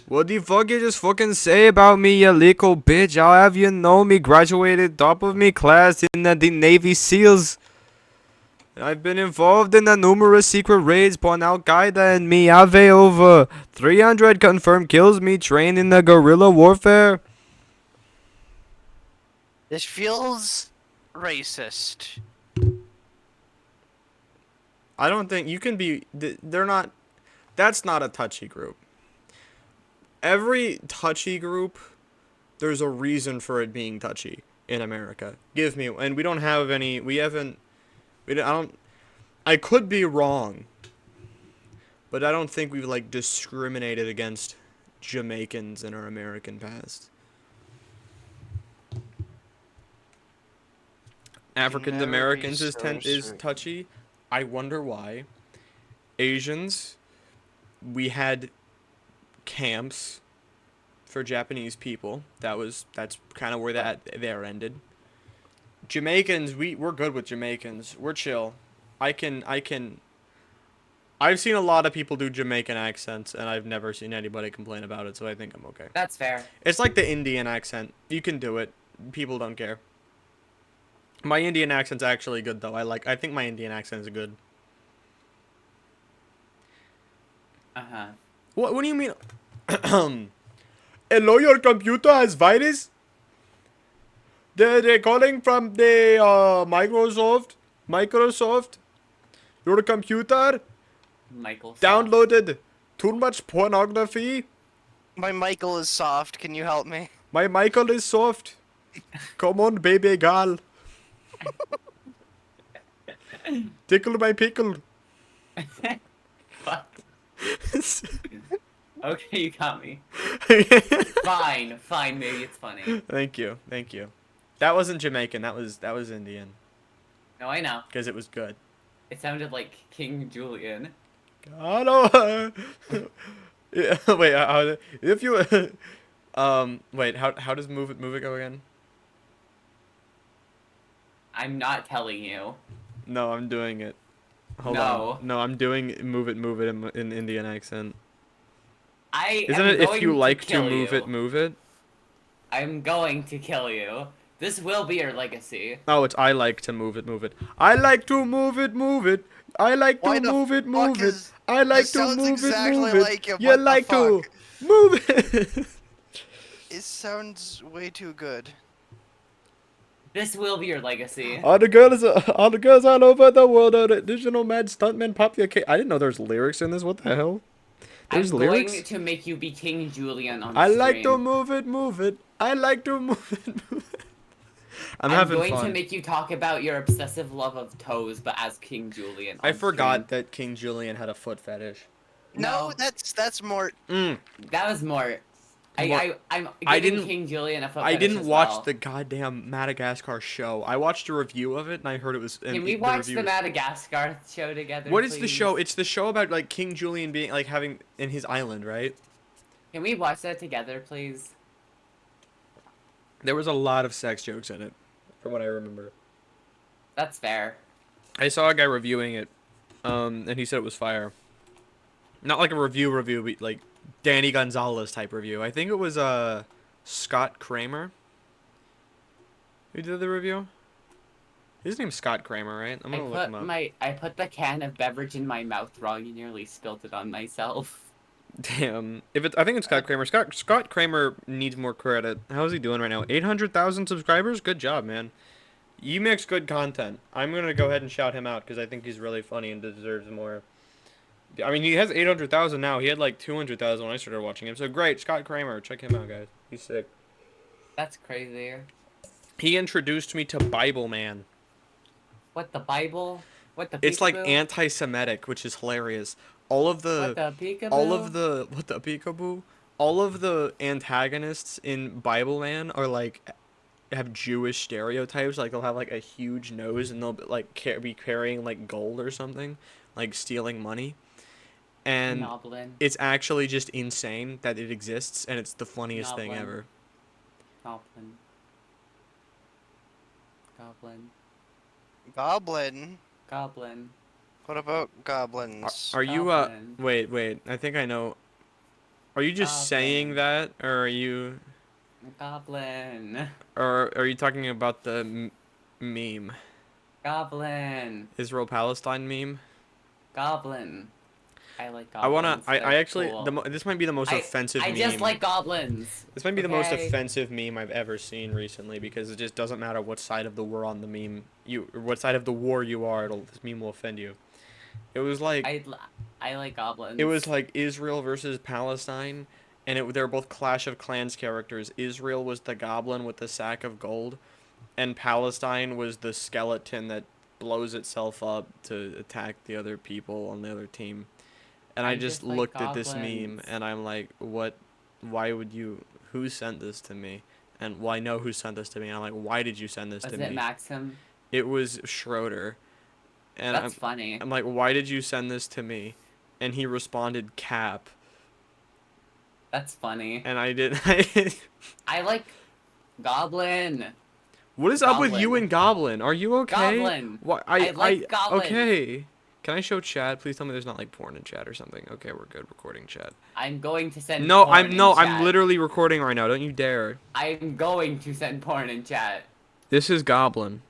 Speaker 2: What the fuck you just fucking say about me, you little bitch? I'll have you know me graduated top of me class in the Navy SEALs. I've been involved in the numerous secret raids upon Al-Qaeda and me have over 300 confirmed kills me trained in the guerrilla warfare.
Speaker 3: This feels racist.
Speaker 2: I don't think you can be. They're not. That's not a touchy group. Every touchy group, there's a reason for it being touchy in America. Give me, and we don't have any. We haven't. I don't. I could be wrong, but I don't think we've like discriminated against Jamaicans in our American past. African Americans is touchy. I wonder why. Asians, we had camps for Japanese people. That's kind of where that there ended. Jamaicans, we're good with Jamaicans. We're chill. I've seen a lot of people do Jamaican accents, and I've never seen anybody complain about it, so I think I'm okay.
Speaker 1: That's fair.
Speaker 2: It's like the Indian accent. You can do it. People don't care. My Indian accent's actually good, though. I think my Indian accent is good.
Speaker 1: Uh-huh.
Speaker 2: What do you mean? Hello, your computer has virus? They're calling from the Microsoft. Your computer
Speaker 1: Michael.
Speaker 2: downloaded too much pornography.
Speaker 3: My Michael is soft. Can you help me?
Speaker 2: My Michael is soft. Come on, baby girl. Tickle my pickle.
Speaker 1: Fuck. Okay, you got me. Fine, maybe it's funny.
Speaker 2: Thank you. That wasn't Jamaican. That was Indian.
Speaker 1: No, I know.
Speaker 2: Because it was good.
Speaker 1: It sounded like King Julian.
Speaker 2: Hello. Yeah, wait. If you wait. How does move it go again?
Speaker 1: I'm not telling you.
Speaker 2: No, I'm doing it. Hold
Speaker 1: No.
Speaker 2: on. No, I'm doing move it in Indian accent. Isn't
Speaker 1: Am
Speaker 2: it if
Speaker 1: going
Speaker 2: you like to
Speaker 1: kill
Speaker 2: move
Speaker 1: you.
Speaker 2: it, move it?
Speaker 1: I'm going to kill you. This will be your legacy.
Speaker 2: Oh, it's I like to move it, move it. I like to move it, move it. I like to
Speaker 3: Why the
Speaker 2: move it,
Speaker 3: fuck
Speaker 2: move it.
Speaker 3: is-
Speaker 2: I like
Speaker 3: this
Speaker 2: to
Speaker 3: sounds
Speaker 2: move
Speaker 3: exactly
Speaker 2: it, move it.
Speaker 3: like him.
Speaker 2: You
Speaker 3: What the
Speaker 2: like to
Speaker 3: fuck?
Speaker 2: move it.
Speaker 3: It sounds way too good.
Speaker 1: This will be your legacy.
Speaker 2: All the girls all over the world are additional mad stuntmen pop your cake. I didn't know there's lyrics in this. What the hell? There's
Speaker 1: I'm
Speaker 2: lyrics.
Speaker 1: going to make you be King Julian on
Speaker 2: I
Speaker 1: stream.
Speaker 2: like to move it, move it. I like to move it, move it. I'm having
Speaker 1: going
Speaker 2: fun.
Speaker 1: to make you talk about your obsessive love of toes, but as King Julian.
Speaker 2: I
Speaker 1: on
Speaker 2: forgot
Speaker 1: stream.
Speaker 2: that King Julian had a foot fetish.
Speaker 3: No,
Speaker 1: No.
Speaker 3: that's more.
Speaker 1: That was more. I'm giving
Speaker 2: I didn't-
Speaker 1: King Julian a foot
Speaker 2: I
Speaker 1: fetish
Speaker 2: didn't
Speaker 1: as
Speaker 2: watch
Speaker 1: well.
Speaker 2: the goddamn Madagascar show. I watched a review of it and I heard it was.
Speaker 1: Can we watch the Madagascar show together?
Speaker 2: What is the
Speaker 1: please?
Speaker 2: show? It's the show about like King Julian being like having in his island, right?
Speaker 1: Can we watch that together, please?
Speaker 2: There was a lot of sex jokes in it, from what I remember.
Speaker 1: That's fair.
Speaker 2: I saw a guy reviewing it, and he said it was fire. Not like a review, but like Danny Gonzalez type review. I think it was Scott Kramer who did the review. His name's Scott Kramer, right? I'm gonna look him up.
Speaker 1: I put the can of beverage in my mouth wrong and nearly spilled it on myself.
Speaker 2: Damn. I think it's Scott Kramer. Scott Kramer needs more credit. How's he doing right now? 800,000 subscribers? Good job, man. You makes good content. I'm gonna go ahead and shout him out because I think he's really funny and deserves more. I mean, he has 800,000 now. He had like 200,000 when I started watching him. So great, Scott Kramer. Check him out, guys. He's sick.
Speaker 1: That's crazy.
Speaker 2: He introduced me to Bible Man.
Speaker 1: What, the Bible? What the
Speaker 2: It's like
Speaker 1: peekaboo?
Speaker 2: anti-Semitic, which is hilarious. All of the
Speaker 1: What the peekaboo?
Speaker 2: peekaboo? All of the antagonists in Bible Man are like have Jewish stereotypes. Like they'll have like a huge nose and they'll like be carrying like gold or something, like stealing money. And
Speaker 1: Noblin.
Speaker 2: it's actually just insane that it exists, and it's the funniest thing
Speaker 1: Goblin.
Speaker 2: ever.
Speaker 1: Goblin. Goblin.
Speaker 3: Goblin.
Speaker 1: Goblin.
Speaker 3: What about goblins?
Speaker 2: Are you
Speaker 1: Goblin.
Speaker 2: wait, I think I know. Are you just saying that, or are you
Speaker 1: Goblin.
Speaker 2: are you talking about the meme?
Speaker 1: Goblin.
Speaker 2: Israel-Palestine meme?
Speaker 1: Goblin. I like
Speaker 2: I wanna.
Speaker 1: goblins.
Speaker 2: I
Speaker 1: They're
Speaker 2: actually.
Speaker 1: cool.
Speaker 2: This might be the most offensive
Speaker 1: I
Speaker 2: meme.
Speaker 1: just like goblins.
Speaker 2: This might be the most
Speaker 1: okay?
Speaker 2: offensive meme I've ever seen recently because it just doesn't matter what side of the war on the meme or what side of the war you are. This meme will offend you. It was like
Speaker 1: I like goblins.
Speaker 2: it was like Israel versus Palestine, and they were both Clash of Clans characters. Israel was the goblin with the sack of gold, and Palestine was the skeleton that blows itself up to attack the other people on the other team. And I just
Speaker 1: like
Speaker 2: looked at this meme
Speaker 1: goblins.
Speaker 2: and I'm like, what? Why would you? Who sent this to me? And well, I know who sent this to me. And I'm like, why did you send this
Speaker 1: Was
Speaker 2: to
Speaker 1: it
Speaker 2: me?
Speaker 1: Maxim?
Speaker 2: It was Schroeder. And
Speaker 1: That's funny.
Speaker 2: I'm like, why did you send this to me? And he responded, Cap.
Speaker 1: That's funny.
Speaker 2: And I did.
Speaker 1: I like Goblin.
Speaker 2: What is up with you
Speaker 1: Goblin.
Speaker 2: and Goblin? Are you okay?
Speaker 1: Goblin.
Speaker 2: What
Speaker 1: I like Goblin.
Speaker 2: Okay. Can I show chat? Please tell me there's not like porn in chat or something. Okay, we're good. Recording chat.
Speaker 1: I'm going to send
Speaker 2: No,
Speaker 1: porn in
Speaker 2: I'm
Speaker 1: chat.
Speaker 2: literally recording right now. Don't you dare.
Speaker 1: I'm going to send porn in chat.
Speaker 2: This is Goblin.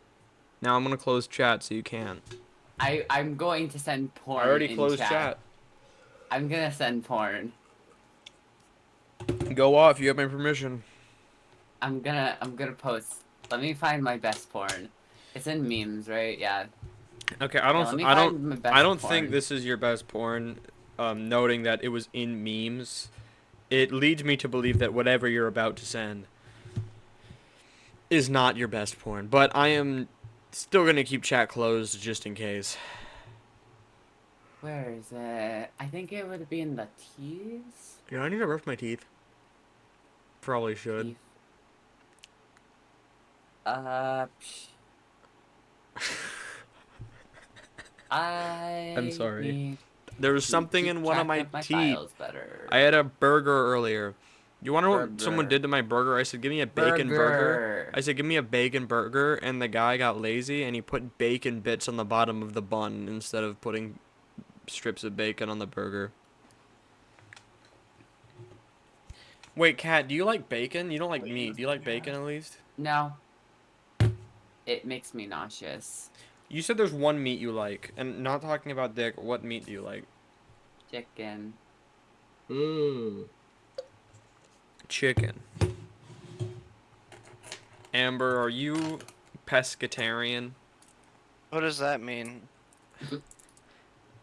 Speaker 2: Now I'm gonna close chat so you can't.
Speaker 1: I'm going to send porn
Speaker 2: I already
Speaker 1: in
Speaker 2: closed
Speaker 1: chat.
Speaker 2: chat.
Speaker 1: I'm gonna send porn.
Speaker 2: Go off. You have my permission.
Speaker 1: I'm gonna post. Let me find my best porn. It's in memes, right? Yeah.
Speaker 2: Okay,
Speaker 1: Yeah, let me find my best
Speaker 2: I don't
Speaker 1: porn.
Speaker 2: think this is your best porn. Noting that it was in memes, it leads me to believe that whatever you're about to send is not your best porn. But I am still gonna keep chat closed just in case.
Speaker 1: Where is it? I think it would be in the teas.
Speaker 2: Yeah, I need to brush my teeth. Probably should.
Speaker 1: Teeth.
Speaker 2: I'm sorry.
Speaker 1: Need
Speaker 2: There was
Speaker 1: to
Speaker 2: something
Speaker 1: keep
Speaker 2: in one of
Speaker 1: track
Speaker 2: my teeth.
Speaker 1: files better.
Speaker 2: I had a burger earlier. You want to know what someone
Speaker 1: Burger.
Speaker 2: did to my burger? I said, give me a bacon burger. I said, give me a bacon burger, and the guy got lazy, and he put bacon bits on the bottom of the bun instead of putting strips of bacon on the burger. Wait, Kat, do you like bacon? You don't like meat. Do you like bacon at least?
Speaker 1: No. It makes me nauseous.
Speaker 2: You said there's one meat you like, and not talking about dick. What meat do you like?
Speaker 1: Chicken.
Speaker 2: Chicken. Amber, are you pescatarian?
Speaker 3: What does that mean?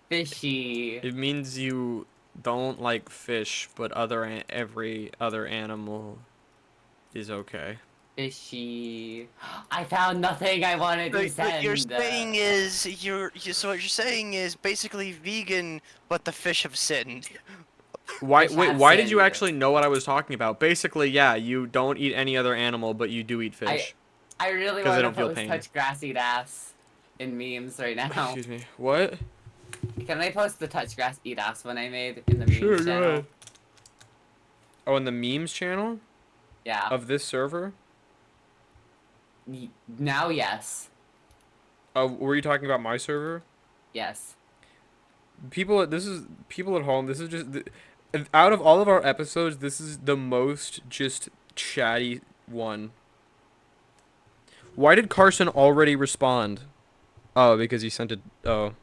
Speaker 1: Fishy.
Speaker 2: It means you don't like fish, but every other animal is okay.
Speaker 1: Fishy. I found nothing I wanted to send.
Speaker 3: What you're saying is so what you're saying is basically vegan, but the fish have sinned.
Speaker 2: Why?
Speaker 1: Fish
Speaker 2: Wait,
Speaker 1: have
Speaker 2: why did you
Speaker 1: sinned.
Speaker 2: actually know what I was talking about? Basically, yeah, you don't eat any other animal, but you do eat fish.
Speaker 1: I really
Speaker 2: 'Cause they
Speaker 1: want to
Speaker 2: don't feel
Speaker 1: post
Speaker 2: pain.
Speaker 1: touch grass eat ass in memes right now.
Speaker 2: Excuse me. What?
Speaker 1: Can I post the touch grass eat ass one I made in the memes channel?
Speaker 2: Oh, in the memes channel
Speaker 1: Yeah.
Speaker 2: of this server?
Speaker 1: Now, yes.
Speaker 2: Oh, were you talking about my server?
Speaker 1: Yes.
Speaker 2: People at home. This is just out of all of our episodes, this is the most just chatty one. Why did Carson already respond? Oh, because he sent it. Oh.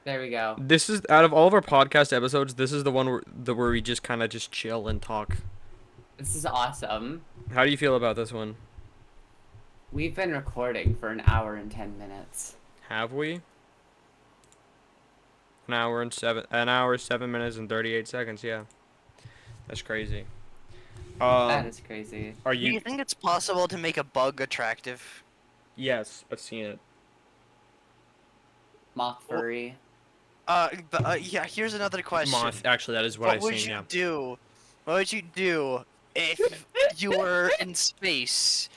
Speaker 1: There we go.
Speaker 2: This is out of all of our podcast episodes. This is the one where we just kind of just chill and talk.
Speaker 1: This is awesome.
Speaker 2: How do you feel about this one?
Speaker 1: We've been recording for an hour and 10 minutes.
Speaker 2: Have we? An hour, 7 minutes and 38 seconds. Yeah, that's crazy.
Speaker 1: That is crazy.
Speaker 2: Are
Speaker 3: Do you
Speaker 2: you?
Speaker 3: think it's possible to make a bug attractive?
Speaker 2: Yes, I've seen it.
Speaker 1: Mock furry.
Speaker 3: Yeah. Here's another question.
Speaker 2: Moth. Actually, that is what I've seen. Yeah.
Speaker 3: What would you do if you were in space?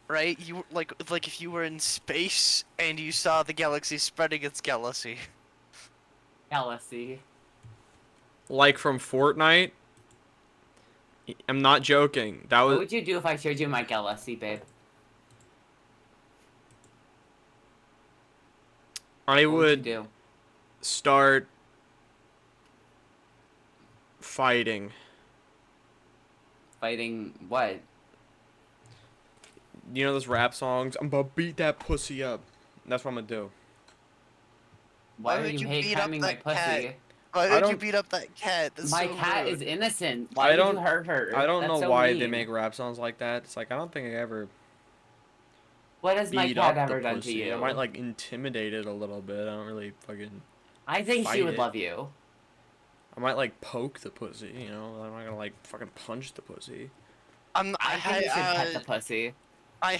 Speaker 3: Right? You like if you were in space and you saw the galaxy spreading its galaxy.
Speaker 1: Galaxy.
Speaker 2: Like from Fortnite. I'm not joking. That
Speaker 1: What
Speaker 2: was.
Speaker 1: would you do if I showed you my galaxy, babe?
Speaker 2: I
Speaker 1: What
Speaker 2: would
Speaker 1: you do?
Speaker 2: start fighting.
Speaker 1: Fighting what?
Speaker 2: You know those rap songs? I'm about to beat that pussy up. That's what I'm gonna do.
Speaker 1: Why
Speaker 3: Why
Speaker 1: are
Speaker 3: would
Speaker 1: you
Speaker 3: you
Speaker 1: hate
Speaker 3: beat up
Speaker 1: criming my
Speaker 3: that cat?
Speaker 1: pussy?
Speaker 3: Why
Speaker 2: I
Speaker 3: would you
Speaker 2: don't-
Speaker 3: beat up that cat? That's
Speaker 1: My
Speaker 3: so
Speaker 1: cat
Speaker 3: rude.
Speaker 1: is innocent. Why
Speaker 2: I
Speaker 1: did
Speaker 2: don't-
Speaker 1: you hurt her?
Speaker 2: I don't
Speaker 1: That's
Speaker 2: know
Speaker 1: so
Speaker 2: why they
Speaker 1: mean.
Speaker 2: make rap songs like that. It's like I don't think I ever
Speaker 1: What has my
Speaker 2: beat
Speaker 1: cat
Speaker 2: up the
Speaker 1: ever done to
Speaker 2: pussy.
Speaker 1: you?
Speaker 2: I might like intimidate it a little bit. I don't really fucking.
Speaker 1: I think
Speaker 2: fight
Speaker 1: she would
Speaker 2: it.
Speaker 1: love you.
Speaker 2: I might like poke the pussy. You know, I'm not gonna like fucking punch the pussy.
Speaker 1: I think you should pet the pussy.
Speaker 3: I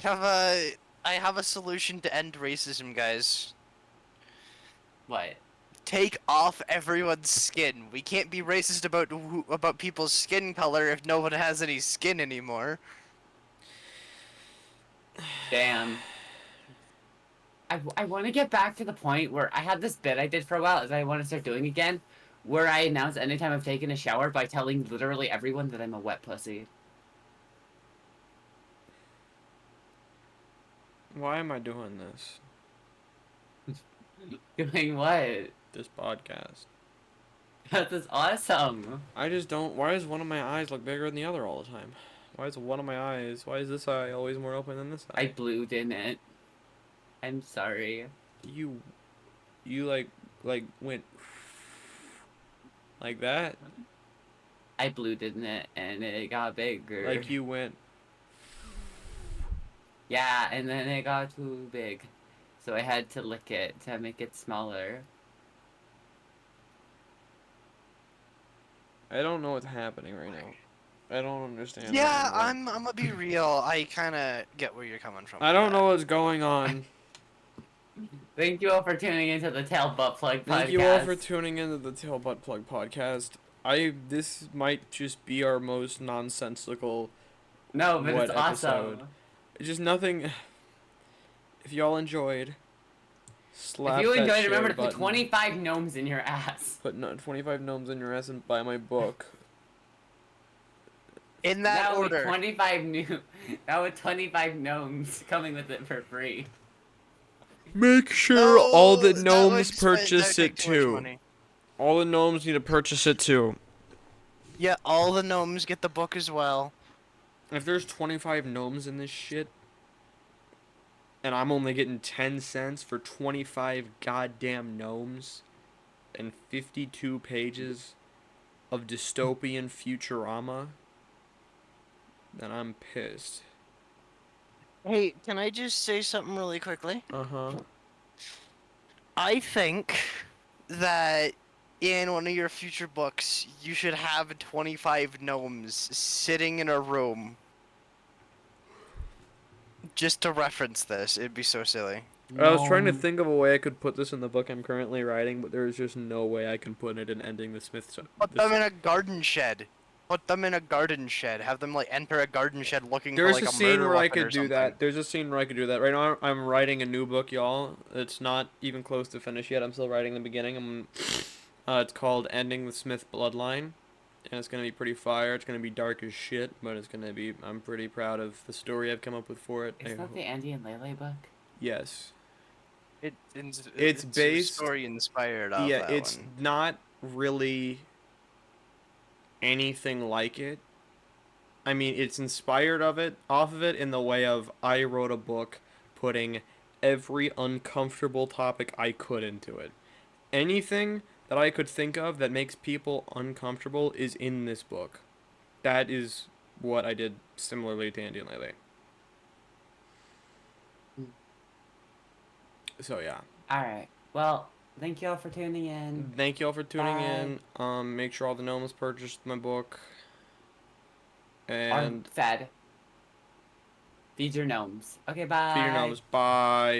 Speaker 3: have a solution to end racism, guys.
Speaker 1: What?
Speaker 3: Take off everyone's skin. We can't be racist about people's skin color if no one has any skin anymore.
Speaker 1: Damn. I want to get back to the point where I had this bit I did for a while that I want to start doing again, where I announce anytime I've taken a shower by telling literally everyone that I'm a wet pussy.
Speaker 2: Why am I doing this?
Speaker 1: Doing what?
Speaker 2: This podcast.
Speaker 1: This is awesome.
Speaker 2: I just don't. Why does one of my eyes look bigger than the other all the time? Why is one of my eyes? Why is this eye always more open than this
Speaker 1: I
Speaker 2: eye?
Speaker 1: blued in it. I'm sorry.
Speaker 2: You went like that.
Speaker 1: I blued in it and it got bigger.
Speaker 2: Like you went.
Speaker 1: Yeah, and then it got too big. So I had to lick it to make it smaller.
Speaker 2: I don't know what's happening right now. I don't understand.
Speaker 3: Yeah,
Speaker 2: what-
Speaker 3: I'm gonna be real. I kind of get where you're coming from.
Speaker 2: I don't know what's going on.
Speaker 1: Thank you all for tuning into the Tail Butt Plug podcast.
Speaker 2: Thank you all for tuning into the Tail Butt Plug podcast. This might just be our most nonsensical.
Speaker 1: No, but
Speaker 2: what
Speaker 1: it's awesome.
Speaker 2: episode? Just nothing. If y'all enjoyed, slap
Speaker 1: If you
Speaker 2: that
Speaker 1: enjoyed,
Speaker 2: share
Speaker 1: remember to put
Speaker 2: button.
Speaker 1: 25 gnomes in your ass.
Speaker 2: Put 25 gnomes in your ass and buy my book.
Speaker 3: In that
Speaker 1: That would
Speaker 3: order.
Speaker 1: 25 gnomes coming with it for free.
Speaker 2: Make sure all the
Speaker 3: that
Speaker 2: gnomes
Speaker 3: would spend-
Speaker 2: purchase
Speaker 3: that'd
Speaker 2: it
Speaker 3: take too much
Speaker 2: too.
Speaker 3: money.
Speaker 2: All the gnomes need to purchase it too.
Speaker 3: Yeah, all the gnomes get the book as well.
Speaker 2: If there's 25 gnomes in this shit, and I'm only getting 10 cents for 25 goddamn gnomes and 52 pages of dystopian Futurama, then I'm pissed.
Speaker 3: Hey, can I just say something really quickly?
Speaker 2: Uh-huh.
Speaker 3: I think that in one of your future books, you should have 25 gnomes sitting in a room. Just to reference this, it'd be so silly.
Speaker 2: I was trying to think of a way I could put this in the book I'm currently writing, but there's just no way I can put it in Ending the Smith.
Speaker 3: Put them in a garden shed. Put them in a garden shed. Have them like enter a garden shed looking
Speaker 2: There's
Speaker 3: for like
Speaker 2: a
Speaker 3: a
Speaker 2: scene
Speaker 3: murder
Speaker 2: where I
Speaker 3: weapon or
Speaker 2: could do
Speaker 3: something.
Speaker 2: that. There's a scene where I could do that. Right now, I'm writing a new book, y'all. It's not even close to finish yet. I'm still writing the beginning. It's called Ending the Smith Bloodline, and it's gonna be pretty fire. It's gonna be dark as shit, but it's gonna be. I'm pretty proud of the story I've come up with for it.
Speaker 1: Is that the Andy and Lele book?
Speaker 2: Yes.
Speaker 3: It's
Speaker 2: It's based-
Speaker 3: a story inspired off
Speaker 2: Yeah,
Speaker 3: that
Speaker 2: it's
Speaker 3: one.
Speaker 2: not really anything like it. I mean, it's inspired off of it in the way of I wrote a book putting every uncomfortable topic I could into it. Anything that I could think of that makes people uncomfortable is in this book. That is what I did similarly to Andy and Lele. So yeah.
Speaker 1: Alright. Well, thank you all for tuning in.
Speaker 2: Thank you all for tuning
Speaker 1: Bye.
Speaker 2: in. Make sure all the gnomes purchased my book.
Speaker 1: Are
Speaker 2: And
Speaker 1: fed. Feed your gnomes. Okay, bye.
Speaker 2: feed your gnomes. Bye.